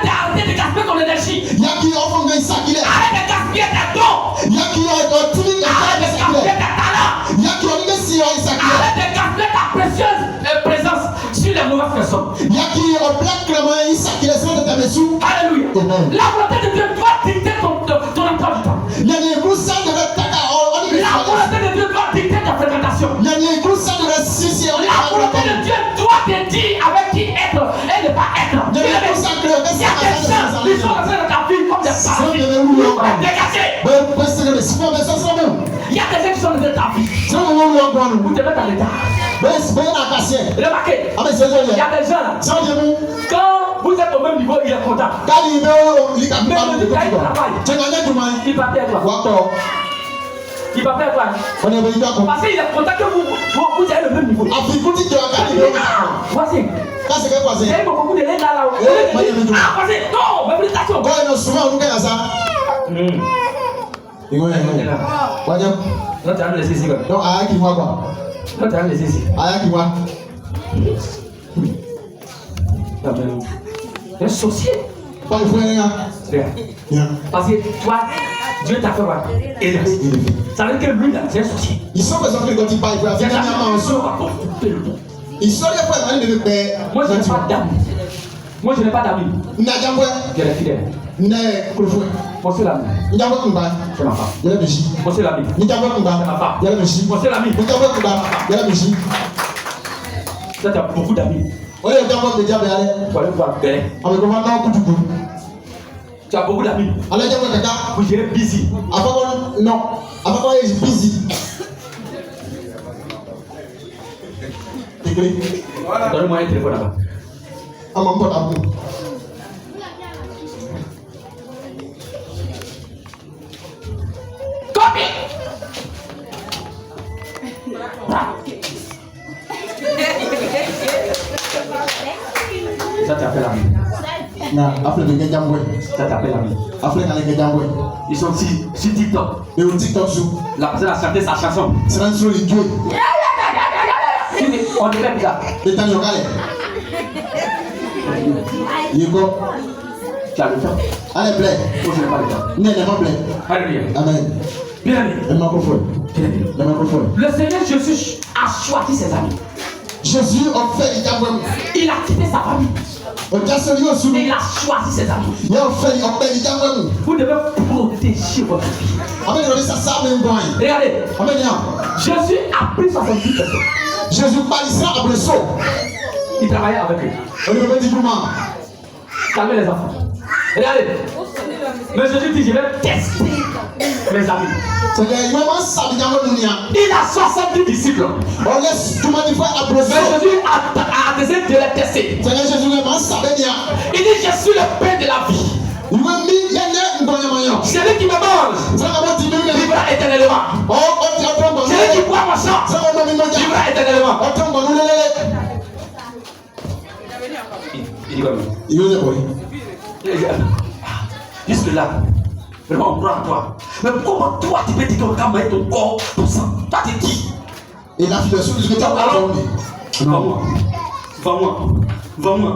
d'arrêter de gaspiller ton énergie. Arrête de gaspiller tes dons. Arrête de gaspiller tes talents. Arrête de gaspiller ta précieuse présence sur les mauvaises personnes. Alléluia. La volonté de Dieu doit dicter ton emploi du temps. La volonté de Dieu doit dicter ta fréquentation. La volonté de Dieu doit te dire avec qui être et ne pas être. Il y a des gens qui sont rentrés dans ta vie comme des parasites. Dégagez. Il y a des gens qui sont dans ta vie. Vous te mettez à l'état. Remarquez, il y a des gens là. Quand vous êtes au même niveau, il est content. Mais le gars, il travaille. Il va perdre toi. Il va perdre toi. Parce qu'il est content que vous ayez le même niveau. Voici. c'est que quoi c'est? Il y a beaucoup de lait là. Ah, vas-y, non, mais félicitations. Quand on souvent on nous gagne ça. Et ouais. Non, tu as laissé ici. Donc, à qui voit quoi? Non, tu as laissé ici. À qui voit? Un sorcier. Pas le frère. Bien. Parce que toi, Dieu t'a fait quoi? Élevé. Ça veut dire que lui là, c'est un sorcier. Ils sont les enfants quand ils parlent. Ils sont les frères de père. Moi, je n'ai pas d'amis. Moi, je n'ai pas d'amis. N'adjamwe. Je les fidèle. N'est Koufoué. Moi, c'est l'ami. N'adjamwe Kumba. C'est ma femme. Il y a la Michi. Moi, c'est l'ami. N'adjamwe Kumba. C'est ma femme. Il y a la Michi. Moi, c'est l'ami. N'adjamwe Kumba. Il y a la Michi. Toi, tu as beaucoup d'amis. Oui, il y a un diable. Tu vas aller voir Bélé. Avec comment non, Koutoukou. Tu as beaucoup d'amis. Allez, Diable Kaka. Vous gérez busy. Avant, non. Avant, il est busy. Donne-moi un téléphone là-bas. À mon pote, à vous. Copie. Ça t'appelle ami. Non, après le Gadjamwe. Ça t'appelle ami. Après le Gadjamwe. Ils sont sur TikTok. Et au TikTok, La personne a chanté sa chanson. c'est dans le Dieu. On dirait bizarre. Et t'as le galère. Yego. Tu as le temps. Allez, blé. Moi, je n'ai pas le temps. N'est pas blé. Alléluia. Amen. Bien aimé. Le microphone. Le microphone. Le Seigneur Jésus a choisi ses amis. Jésus a fait le Gadjamwe. Il a quitté sa famille. Il a choisi ses amis. Il a fait le Gadjamwe. Vous devez protéger votre vie. Amen. Regardez. Amen. Jésus a pris 70 personnes. Jésus parle après ça. Il travaillait avec eux. On lui dit comment? Calmez les enfants. Regardez. Mais Jésus dit, je vais tester mes amis. Il a 70 disciples. Mais Jésus a décidé de les tester. Il dit, je suis le pain de la vie. Celui qui me mange vivra éternellement. Celui qui boit mon sang vivra éternellement. Il dit quoi? Jusque là, vraiment on croit en toi. Mais comment toi tu peux dire qu'on va mettre ton corps, ton sang? Toi t'es qui? Et la philosophie du métal, vends-moi. Vends-moi. Vends-moi.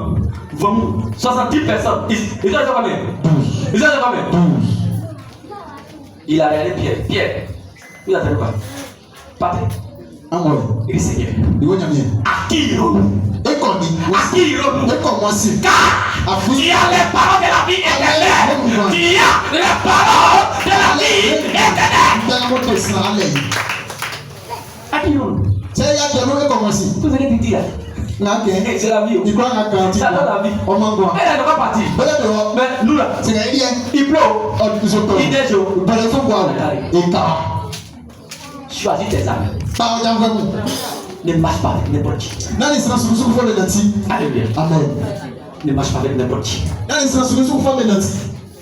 Vends-moi. 70 personnes. Ils ont été combien? 12. Ils ont été combien? 12. Il a regardé Pierre. Pierre. Il a fait quoi? Patrick. Il dit Seigneur. À qui irons-nous? À qui irons-nous? Car tu as les paroles de la vie éternelle. Tu as les paroles de la vie éternelle. À qui irons-nous? Tout ce que tu dis là. C'est la vie. Ça donne la vie. Elle n'est pas partie. Mais nous là, il pleut. Il neige. Choisis tes amis. Ne marche pas avec n'importe qui. Alléluia. Amen. Ne marche pas avec n'importe qui.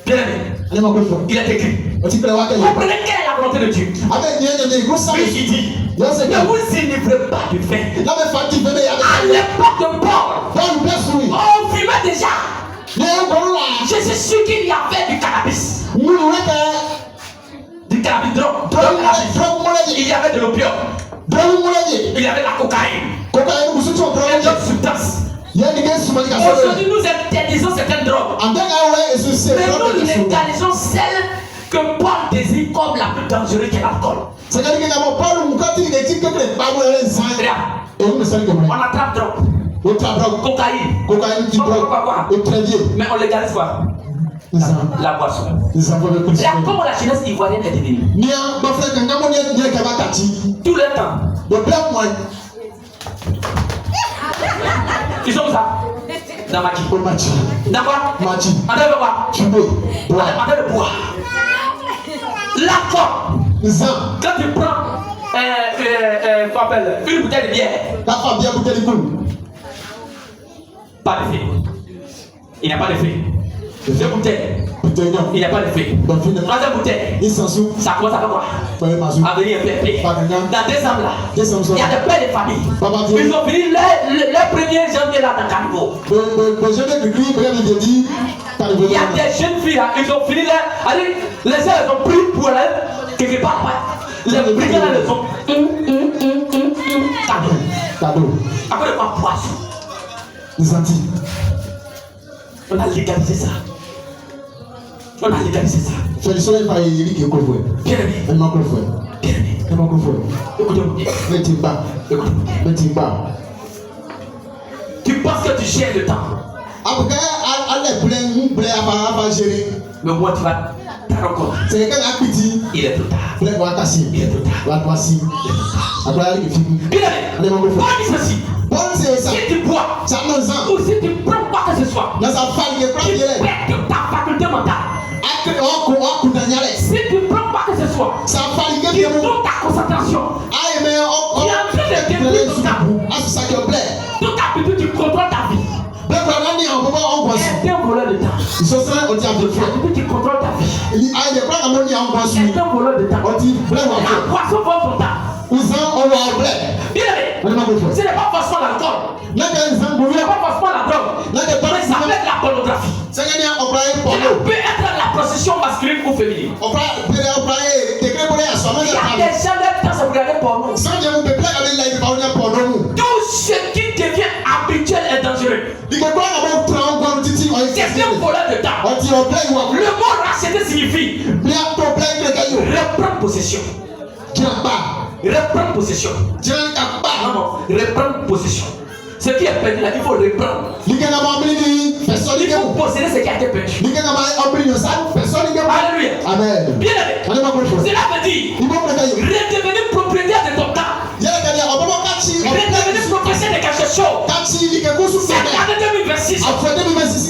Bien aimé. Il est écrit. Comprenez quelle est la volonté de Dieu. Oui, il dit. Ne vous enivrez pas du vin. À l'époque de Paul, on fumait déjà. Je suis sûr qu'il y avait du cannabis. Du cannabis, il y avait de l'opium. Il y avait de la cocaïne. Et d'autres substances. Aujourd'hui, nous interdisons certaines drogues. Mais nous légalisons celles que Paul désigne comme la plus dangereuse qui est l'alcool. On attrape drogue. Cocaïne. Mais on légalise quoi? La boisson. Là, comment la jeunesse ivoirienne est devenue? Tout le temps. Ils sont où ça? Dans Machi. Dans quoi? Machi. En train de quoi? En train de boire. L'alcool. Quand tu prends une bouteille de bière, pas d'effet. Il n'y a pas d'effet. Deux bouteilles. Il n'y a pas de fruit. Troisième bouteille. Ça commence avec quoi? À venir pépé. Dans décembre là, il y a des pères de famille. Ils ont fini le 1er janvier là dans Caniveau. Il y a des jeunes filles là, ils ont fini là. Les gens ils ont pris pour elles quelque part. Les brigands là les ont. Cadeau. Après le pas poisson. Les Antilles. On a légalisé ça. On a légalisé ça. Fais le soleil par Eric et Colfoy. Bien aimé. Elle m'a Colfoy. Bien aimé. Elle m'a Colfoy. Écoutez-moi. Metimba. Tu penses que tu gères le temps. Après, Mais moi, tu vas te rencontrer. C'est quand il petit. Il est trop tard. Il est trop tard. Il est trop tard. Après, il est fini. Bien aimé. Pas ceci. Si tu bois, ou si tu prends pas que ce soit, tu perds ta faculté mentale. Si tu prends pas que ce soit, tu donnes ta concentration. Tu es en train de détruire ton temps. Toute habitude, tu contrôles ta vie. C'est un voleur de temps. Tu contrôles ta vie. C'est un voleur de temps. La poisson vole ton temps. Bien aimé, ce n'est pas forcément l'alcool. Ce n'est pas forcément la drogue. Mais ça peut être la pornographie. Ça peut être la procession masculine ou féminine. Il y a des gens qui temps se regarder porno. Tout ce qui devient habituel est dangereux. C'est un voleur de temps. Le mot racheter signifie reprendre possession. Reprendre possession. Non, reprendre possession. Ce qui est perdu là, il faut reprendre. Il faut posséder ce qui a été perdu. Alléluia. Amen. Bien aimé. Cela veut dire redevenir propriétaire de ton temps. Redevenir propriétaire de quelque chose. Cette année 2026,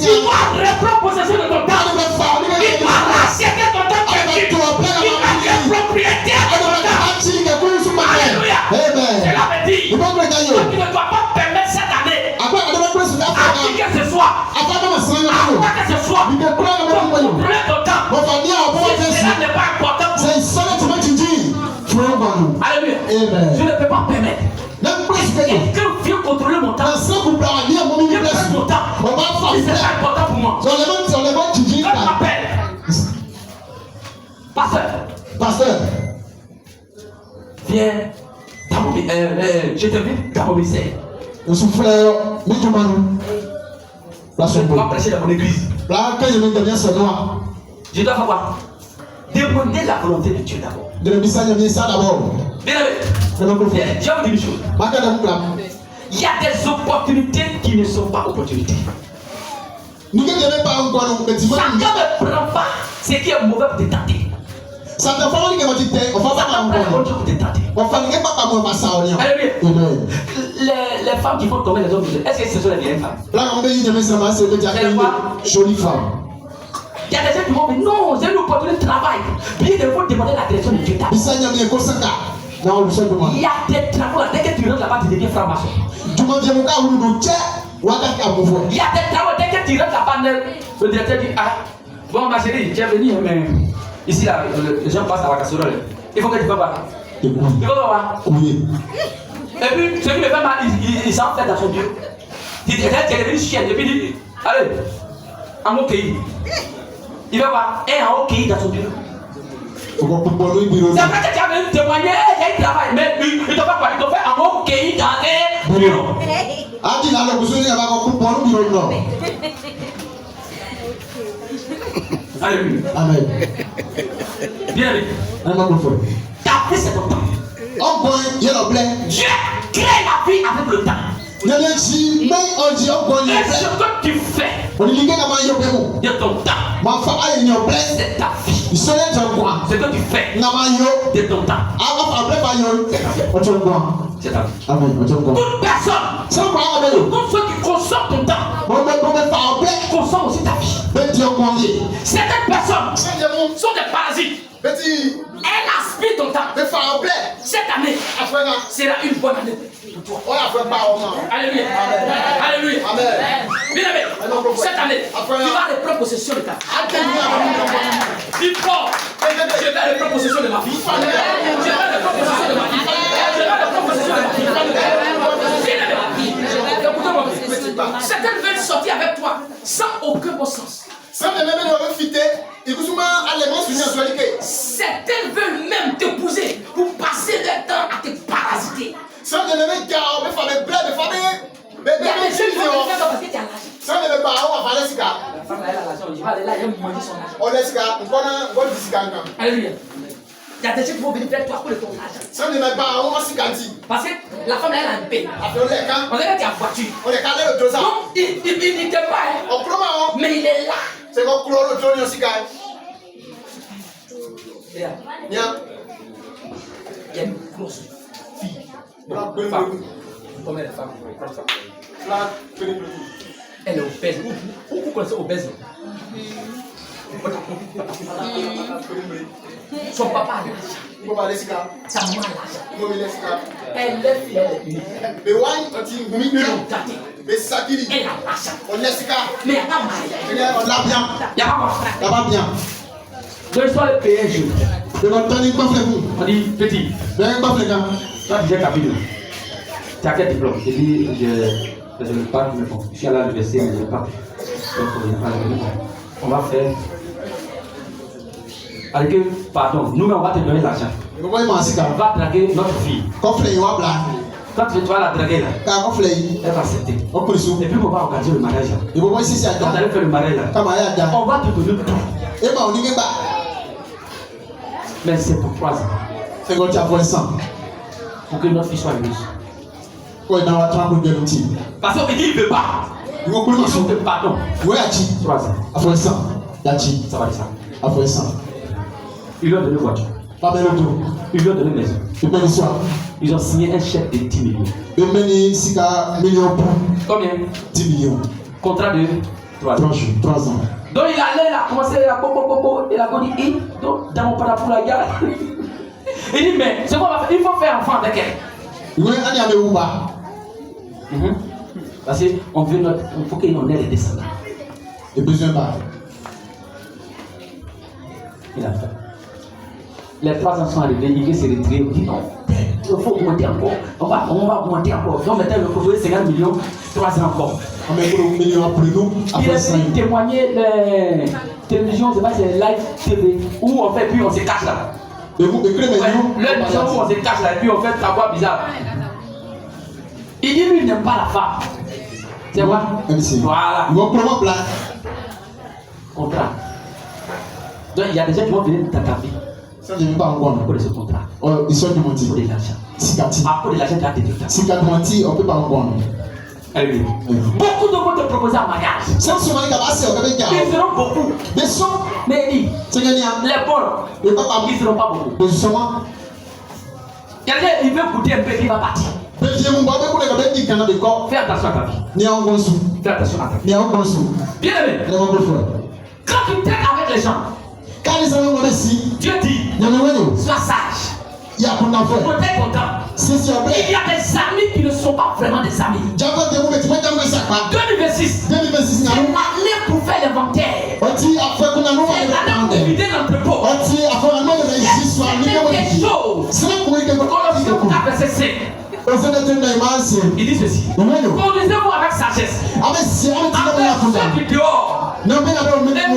tu dois reprendre possession de ton temps. Tu dois racheter ton temps perdu. Tu dois être propriétaire de ton temps. Alléluia. Cela veut dire tu ne dois pas permettre cette année à qui que ce soit, à quoi que ce soit, de contrôler ton temps. Si cela n'est pas important pour vous. Alléluia. Je ne peux pas permettre. Quelqu'un vient contrôler mon temps. Vient prendre mon temps. Si ce n'est pas important pour moi. Quand tu m'appelles, pasteur, viens. Je t'invite dans mon ministère. Je suis frère, je dois prêcher dans mon église. Je dois faire quoi? Demander la volonté de Dieu d'abord. Bien aimé, je vais vous dire une chose. Il y a des opportunités qui ne sont pas opportunités. Chacun ne prend pas ce qui est mauvais pour te tenter. Ça te prend pour te tenter. Les femmes qui font tomber les hommes, est-ce que ce sont les vieilles femmes? Jolie femme. Il y a des gens qui vont dire non, j'ai une opportunité de travail. Bien il faut demander la direction de Dieu. Il y a des travaux là, dès que tu rentres là-bas, tu deviens franc-maçon. Il y a des travaux, dès que tu rentres là-bas, le directeur dit ah, bon ma chérie, tu es venu, mais ici là, les gens passent à la casserole. Il faut que tu vas voir. Il faut voir. Oui. Et puis, celui qui me fait mal, il s'en fait dans son bureau. Tu es devenu chienne, et puis il dit allez, en OK. Il va voir un en OK dans son bureau. C'est vrai que tu as venu témoigner, il y a un travail, mais il ne fait pas quoi, il te fait en OK dans un bureau. Alléluia. Amen. Bien aimé. Ta vie c'est ton temps. Dieu crée la vie avec le temps. Et ce que tu fais de ton temps, c'est ta vie. Ce que tu fais de ton temps, c'est ta vie. Toute personne, tout ceux qui consomment ton temps, consomment aussi ta vie. Certaines personnes hommes sont des parasites. Elle aspire ton temps. Cette année sera une bonne année pour toi. Alléluia. Alléluia. Bien aimé, cette année, tu vas reprendre possession de ta vie. Dis fort, je vais reprendre possession de ma vie. Je vais reprendre possession de ma vie. Je vais reprendre possession de ma vie. Bien aimé, écoutez-moi. Certaines veulent sortir avec toi sans aucun bon sens. Certaines veulent même t'épouser pour passer leur temps à te parasiter. Il y a des gens qui vont te faire parce que tu as l'argent. La femme elle a l'argent, je vais aller là, elle va manger son argent. Alléluia. Il y a des gens qui vont venir vers toi pour ton argent. Parce que la femme elle a un paix. On dirait que tu as voiture. Donc il ne t'aime pas, mais il est là. C'est mon chlore, il y a une grosse fille. Combien de femmes? Elle est obèse. Vous connaissez obèse? Son papa a l'argent. Sa maman a l'argent. Elle est fière. Elle a l'argent. Mais il n'y a pas mal. Il n'y a pas bien. Donc, il faut le payer un jour. On dit petit. Toi, tu as vidéo. Tu as quel diplôme? Je dis, je ne pas, mais bon, je suis à l'université, mais je ne pas. Donc, on va faire. Avec eux, pardon, nous, on va te donner l'argent. On va draguer notre fille. Quand tu vas la draguer là, elle va accepter. Et puis on va organiser le mariage là. Quand on allait faire le mariage là, on va te donner tout. Mais c'est pour 3 ans. Pour que notre fille soit heureuse. Parce qu'il dit il ne veut pas. Il veut pardon. 3 ans. Ça va dire ça. Il lui a donné voiture. Il lui a donné maison. Ils ont signé un chèque de 10 millions. Combien? 10 millions. Contrat de 3 ans. 3 ans. Donc il allait là, commencer à popo. Il a dit, donc dans mon parapluie la gare. Il dit, mais c'est quoi, il faut faire enfant avec elle. Parce qu'on veut notre. Il faut qu'on ait les descendants. Les besoins bas. Il a fait. Les 3 ans sont arrivés, il veut se retirer. Il dit non, il faut augmenter encore. On va augmenter encore. Donc maintenant, il faut 50 millions, 3 ans encore. Il a témoigné les télévisions, c'est live TV, où on fait, puis on se cache là. Le jour où on se cache là, et puis on fait ta voix bizarre. Il dit lui, il n'aime pas la femme. C'est quoi? Voilà. Contrat. Donc il y a des gens qui vont venir dans ta vie. Ça ne veut pas encore. Pour ce contrat. Ils sont demandés. Pour de l'argent. Pour de l'argent, tu as des détails. Si tu as menti, on ne peut pas encore. Beaucoup de monde te proposent un mariage. Ils seront beaucoup. Mais il dit, les pauvres, ils ne seront pas beaucoup. Il veut goûter un peu, il va partir. Fais attention à ta vie. Fais attention à ta vie. Bien aimé. Quand tu traites avec les gens, Dieu dit, sois sage. Protège ton temps. Il y a des amis qui ne sont pas vraiment des amis. 2026, c'est l'année pour faire l'inventaire. C'est l'année pour vider l'entrepôt. C'est quelque chose. Colossiens 4, verset 5. Il dit ceci. Conduisez-vous avec sagesse. Avec ceux du dehors. Et faites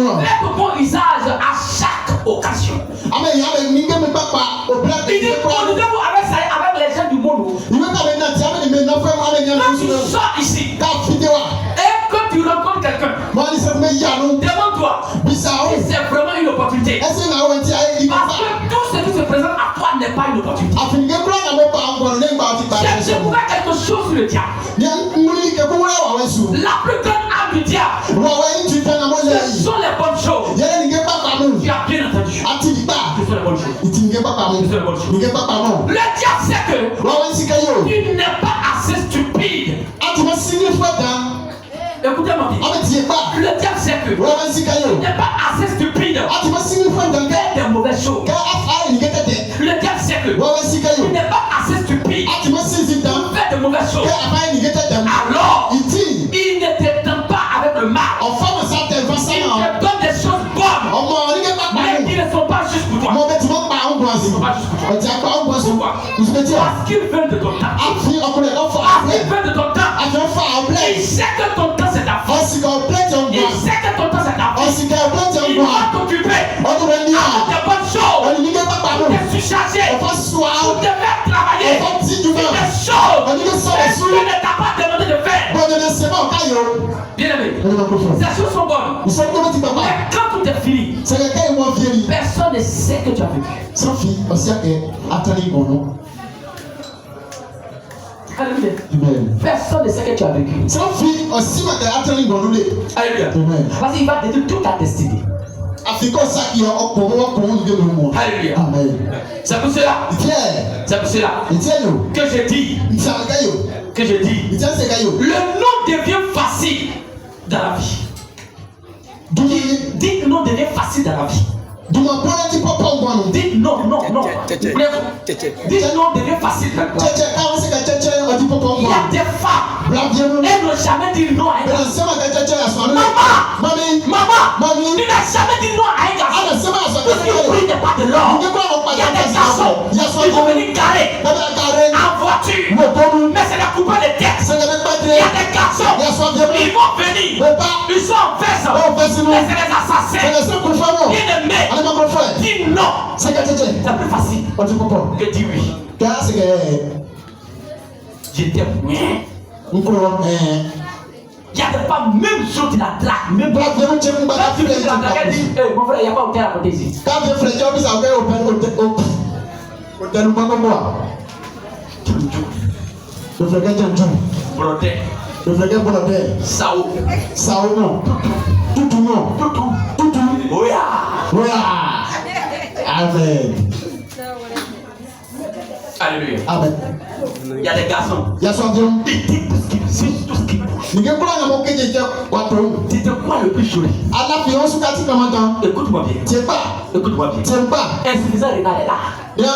bon usage à chaque occasion. Il dit conduisez-vous avec les gens du monde. Quand tu sors ici et que tu rencontres quelqu'un, demande-toi si c'est vraiment une opportunité. Parce que tout ce qui se présente à toi n'est pas une opportunité. J'ai découvert quelque chose sur le diable. La plus grande arme du diable, ce sont les bonnes choses. Tu as bien entendu. Ce sont les bonnes choses. Le diable sait que tu n'es pas assez stupide. Écoutez-moi bien. Le diable sait que tu n'es pas assez stupide choses, alors il ne te tente pas avec le mal. Il te donne des choses bonnes, mais qui ne sont pas justes pour toi. Ils ne sont pas justes pour toi. Pourquoi? Parce qu'ils veulent de ton temps. Parce qu'ils veulent de ton temps. Il sait que ton temps c'est ta force. Il sait que ton temps c'est ta force. Il va t'occuper avec des bonnes choses pour te surcharger, pour te faire travailler sur des choses que Dieu ne t'a pas demandé de faire. Bien aimé, ces choses sont bonnes. Mais quand tout est fini, personne ne sait que tu as vécu. Alléluia. Personne ne sait que tu as vécu. Alléluia. Parce qu'il va détruire toute ta destinée. Alléluia. C'est pour cela. C'est pour cela que je dis. Le nom devient facile dans la vie. Dites non devient facile dans la vie. Dites non. Dites non devient facile dans la vie. Il y a des femmes, elles n'ont jamais dit non à un garçon. Maman, tu n'as jamais dit non à un garçon. Parce que le prix n'est pas de l'or. Il y a des garçons qui vont venir carrer en voiture, mais c'est la coupe des têtes. Il y a des garçons, ils vont venir, ils sont en veste, mais c'est les assassins. Bien aimé, dis non. C'est plus facile que dire oui. Je t'aime. Il y a des femmes, même sur tu la dragues, même tu la dragues, elle dit, mon frère, il n'y a pas hôtel à côté ici. Brodé. Sao non. Tout. Oya. Amen. Alléluia. Amen. Il y a des garçons. Ils disent tout ce qu'ils bouge. Tu te crois le plus joli. Écoute-moi bien. Insuffisant Rénal est là. Il a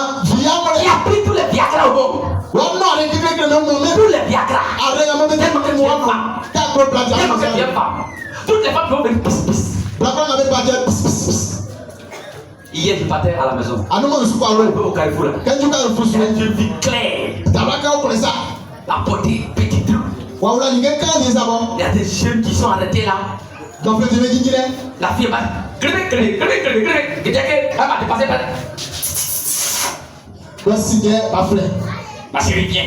pris tous les Viagra au bon. Tous les Viagra. Toutes les femmes qui vont venir hier, je partais à la maison. Au Carrefour. Je vis clair. La beauté, petit truc. Il y a des jeunes qui sont arrêtés là. La fille va. Elle va dépasser. Ma chérie, viens.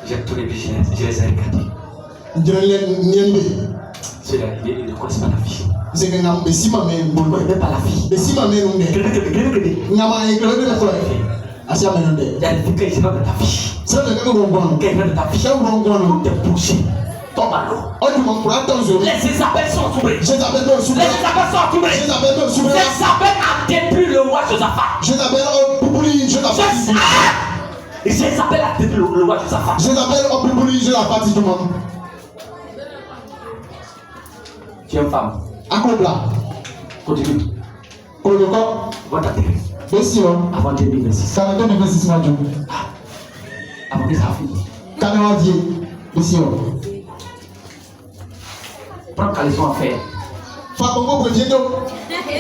J'aime tous les bijoux, je les ai regardés. C'est là, il ne connaissent pas la vie. Il ne connaissent pas la vie. Il y a des filles qui sont dans ta vie. Quelqu'un de ta vie. Tout est bouché. Tombe à l'eau. Les Isabelles sont entourées. Les Isabelles sont entourées. Jézabel a détruit le roi Josaphat. Jézabel a détruit le roi Josaphat. Tu es une femme. Continue. Va t'atterrir. Avant 2026. Avant que ça finisse. Prends caleçon à faire.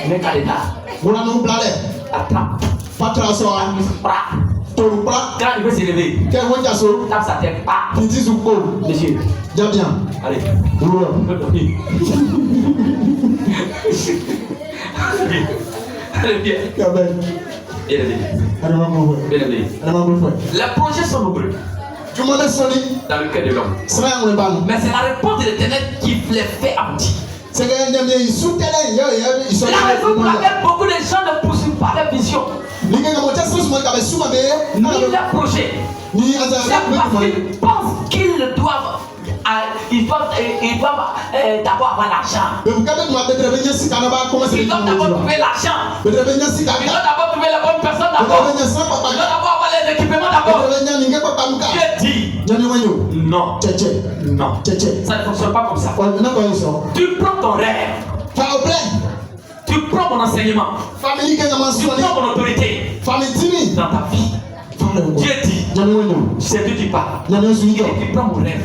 Mets caleta. Attrape. Quand il veut s'élever, tape sa tête. Monsieur. Allez. Allez, bien. Les projets sont nombreux dans le cœur de l'homme. Mais c'est la réponse de l'Éternel qui les fait aboutir. C'est la raison pour laquelle beaucoup de gens ne poursuivent pas leur vision ni leur projet. C'est parce qu'ils pensent qu'ils doivent d'abord avoir l'argent. Ils doivent d'abord trouver l'argent. Ils doivent d'abord trouver la bonne personne d'abord. Ils doivent d'abord avoir les équipements d'abord. Dieu dit non. Ça ne fonctionne pas comme ça. Tu prends ton rêve. Tu prends mon enseignement. Tu prends mon autorité dans ta vie. Dieu dit, c'est Dieu qui parle. Il dit, tu prends mon rêve.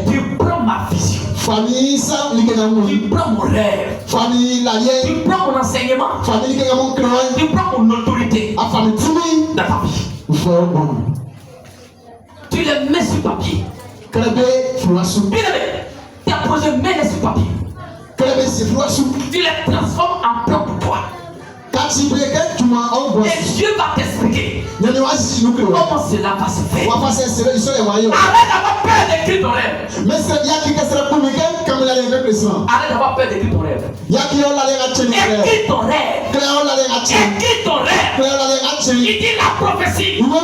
Tu prends ma vision. Tu prends mon rêve. Tu prends mon enseignement. Tu prends mon autorité dans ta vie. Tu les mets sur papier. Bien aimé, tu as posé main sur papier. Tu les transformes en plan pour toi. Et Dieu va t'expliquer comment cela va se faire. Arrête d'avoir peur d'écrire ton rêve. Arrête d'avoir peur d'écrire ton rêve. Écris ton rêve. Écris ton rêve. Il dit la prophétie. Quand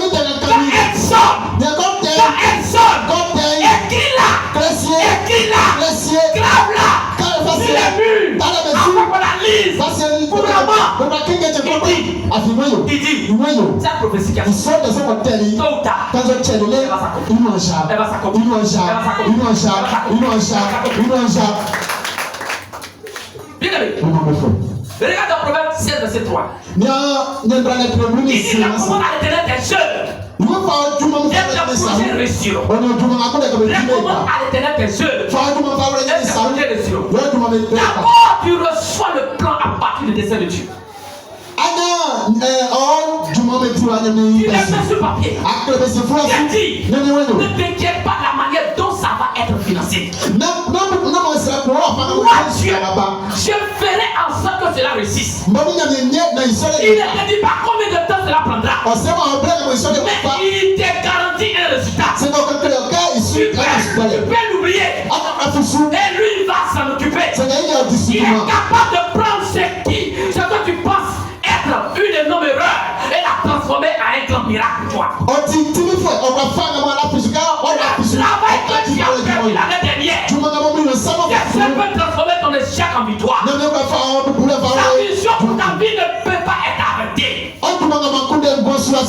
elle sonne, écris-la. Écris-la. Grave-la. Sur les murs. Afin qu'on la lise. Pour la mort. Il dit, cette prophétie qui a fait tôt ou tard, elle va s'accomplir. Bien aimé, regarde dans Proverbe 16, verset 3. Il dit, la commande à l'éternel des jeux. Et le projet réussiront. Recommande à l'éternel tes œuvres. Et le projet réussiront. D'abord, tu reçois le plan à partir du dessein de Dieu. Tu les mets sur papier. Il a dit, ne t'inquiète pas de la manière dont ça va être financé. Moi, Dieu, je ferai en sorte que cela réussisse. Il ne te dit pas combien de temps cela prendra. Mais il te garantit un résultat. Tu peux l'oublier. Et lui, il va s'en occuper. Il est capable de prendre ce que tu penses être une énorme erreur et la transformer en un grand miracle pour toi. Le travail que tu as fait l'année dernière, Dieu peut transformer ton échec en victoire. Ta vision pour ta vie ne peut pas être arrêtée. Tu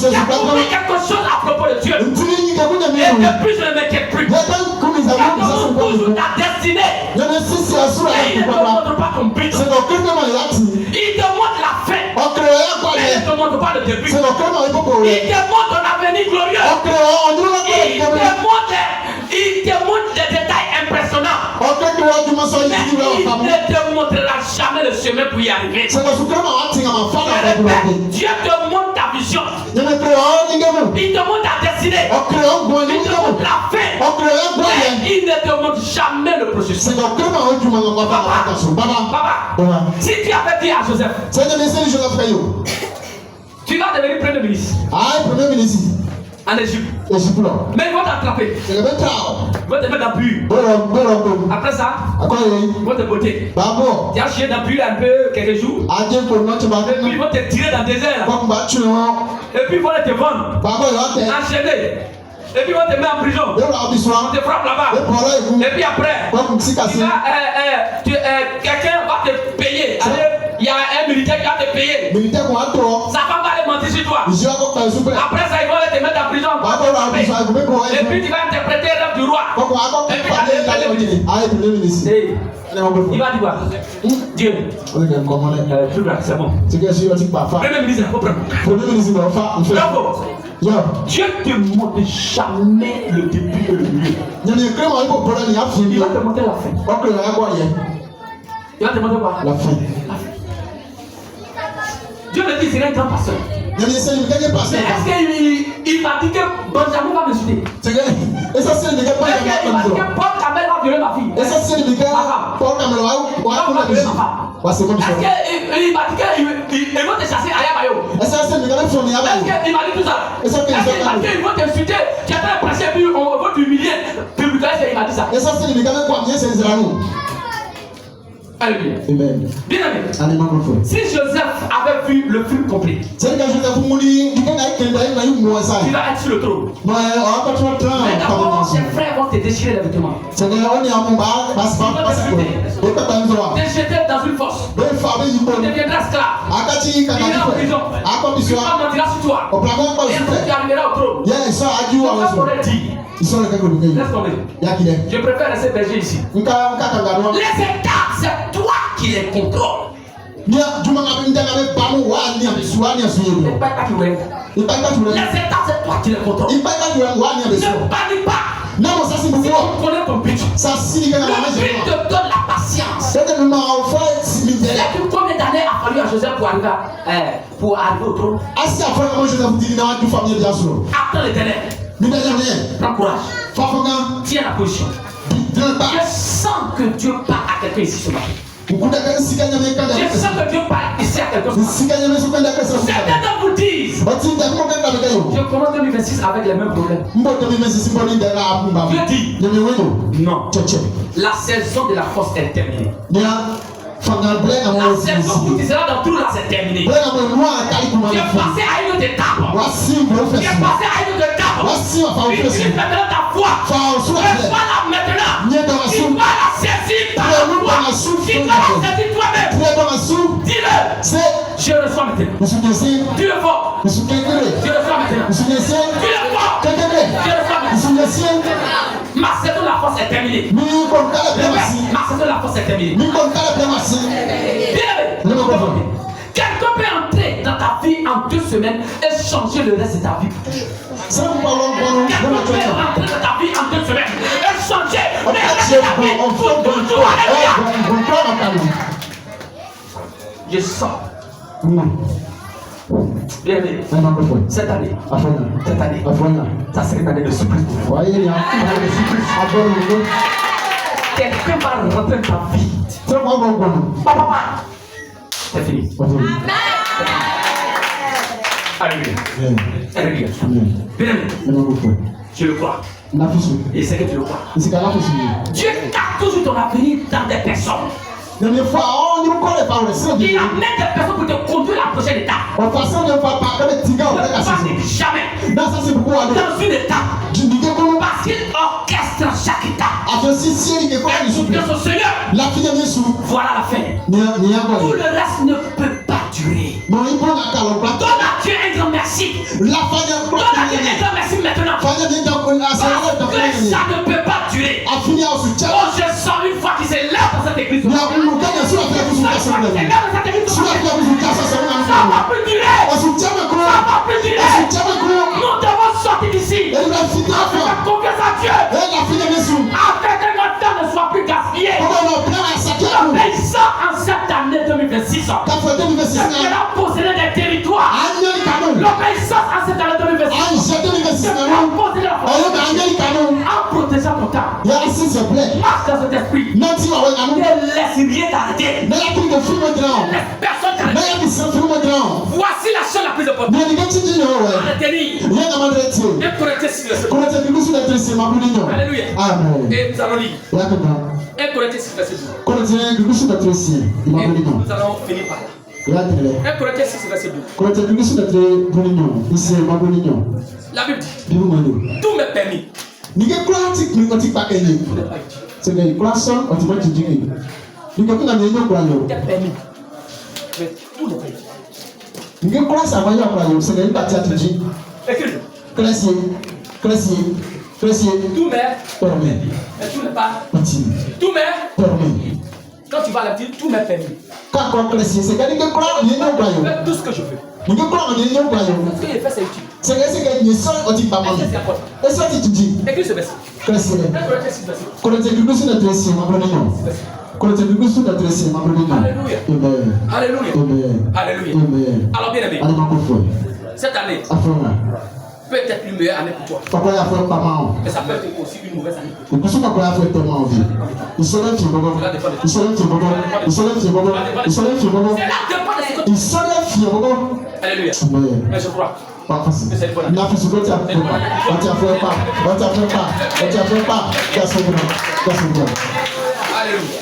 as compris quelque chose à propos de Dieu. Et depuis, je ne m'inquiète plus. Il te montre toujours ta destinée. Et il ne te montre pas ton but. Il te montre la fin. Mais il ne te montre pas le début. Il te montre ton avenir glorieux. Il te montre des détails impressionnants. Mais il ne te montrera jamais le chemin pour y arriver. Dieu te montre ta vision. Il te montre ta destinée. Il te montre la fin. Mais il ne te montre jamais le processus. Papa, si tu avais dit à Joseph, tu vas devenir premier ministre en Égypte, mais ils vont t'attraper. Ils vont te mettre dans le but. Après ça, ils vont te botter. Tu as chié dans le but un peu quelques jours. Et puis ils vont te tirer dans le désert. Et puis ils vont te vendre, enchaîner. Et puis on te met en prison. On te frappe là-bas. Et puis après, quelqu'un va te payer. Il y a un militaire qui va te payer. Sa femme va aller mentir sur toi. Après ça, ils vont te mettre en prison. Et puis tu vas interpréter l'œuvre du roi. Et puis il va dire quoi? Dieu. C'est bon. Premier ministre, il faut prendre. Dieu te montre jamais le début et le milieu. Il va te montrer la fin. Il va te montrer quoi? La fin. Dieu me dit, c'est un grand pasteur. Mais est-ce qu'il m'a dit que Benjamin va me suivre? Est-ce qu'il m'a dit que Paul Camel va violer ma fille? Est-ce qu'il m'a dit qu'il va te chasser à Yabayo? Est-ce qu'il m'a dit tout ça? Est-ce qu'il m'a dit qu'ils vont t'insulter? Tu as un prêché, puis on va t'humilier publiquement? Est-ce qu'il m'a dit ça? Alléluia. Amen. Bien aimé. Si Joseph avait vu le film complet, il va être sur le trône. Mais d'abord, ses frères vont te déchirer les vêtements. Te jeter dans une fosse. Tu deviendras esclave. Tu iras en prison. Tu mentiras sur toi. Et tu arriveras au trône. Joseph aurait dit, laisse tomber. Je préfère rester berger ici. Les états, c'est toi qui les contrôles. Il paye pas tout le Les états, c'est toi qui les contrôles. Il paye pas tout le Ne panique pas. Non, ça c'est Si beaucoup. tu connais ton but, Ça signe que le but te donne la patience. c'est le moment où il faut C'est combien d'années a fallu à Joseph pour arriver au trône? Assez après, moi je vous dis, dans une famille bien sûr. Attends l'éternel. Prends courage. Tiens la position. Je sens que Dieu parle à quelqu'un ici ce matin. Je sens que Dieu parle ici à quelqu'un ce matin. Certains d'entre vous disent, je commence 2026 avec les mêmes problèmes. Dieu dit, non. La saison de la force est terminée. La saison où tu seras dans tout là, c'est terminé. Tu es passé à une autre étape. Tu es passé à une autre étape. Utilise maintenant ta foi. Prépare-la maintenant. Tu vas la saisir par la foi. Tu vas la saisir toi-même. Dis-le. Je reçois maintenant. Tu le vois. Je reçois maintenant. Tu le vois. Je reçois maintenant. Ma saison de la force est terminée. Ma saison de la force est terminée. Quelqu'un peut entrer dans ta vie en 2 semaines et changer le reste de ta vie pour toujours. Quelqu'un peut entrer dans ta vie en 2 semaines et changer le reste de ta vie pour toujours. Alléluia. Je sens. Bien aimé, cette année, ça serait une année de surprise. Quelqu'un va rentrer dans ta vie. Papa, c'est fini. Alléluia. Alléluia. Bien aimé, je le crois. Et c'est que tu le crois. Dieu a toujours ton avenir dans des personnes. Il amène des personnes pour te conduire à la prochaine étape. Ne panique jamais dans une étape. Parce qu'il orchestre chaque étape. Dans son Seigneur. Voilà la fin. Tout le reste ne peut pas durer. Donne à Dieu un grand merci. Donne à Dieu un grand merci maintenant. Parce que ça ne peut pas durer. Oh, je sens une fois qu'il s'élève dans cette église. Ça va plus durer. Ça va plus durer. Nous devons sortir d'ici. Faire confiance à Dieu. Afin que notre temps ne soit plus gaspillé. L'obéissant en cette année 2026. Sera posséder des territoires. L'obéissance en cette année 2026. Sera posséder la force. En protégeant ton temps. Marche dans cet esprit. Ne laisse rien t'arrêter. Personne t'arrête. Voici la chose la plus importante. Alléluia. Et nous allons lire 1 Corinthiens 6 verset 12. Et nous allons finir par là. 1 Corinthiens 6 verset 12. La Bible dit, tout m'est permis. C'est permis. Mais tout n'est permis. Tout m'est permis. Mais tout n'est pas. Tout m'est permis. Quand tu vas à la ville, tout m'est permis. Tout ce que je veux. Ce que j'ai fait, c'est utile. Écris ce verset. Alléluia. Alléluia. Alléluia. Alors bien aimé, cette année peut être une meilleure année pour toi. Mais ça peut être aussi une mauvaise année. Alléluia. Mais je crois. Alléluia.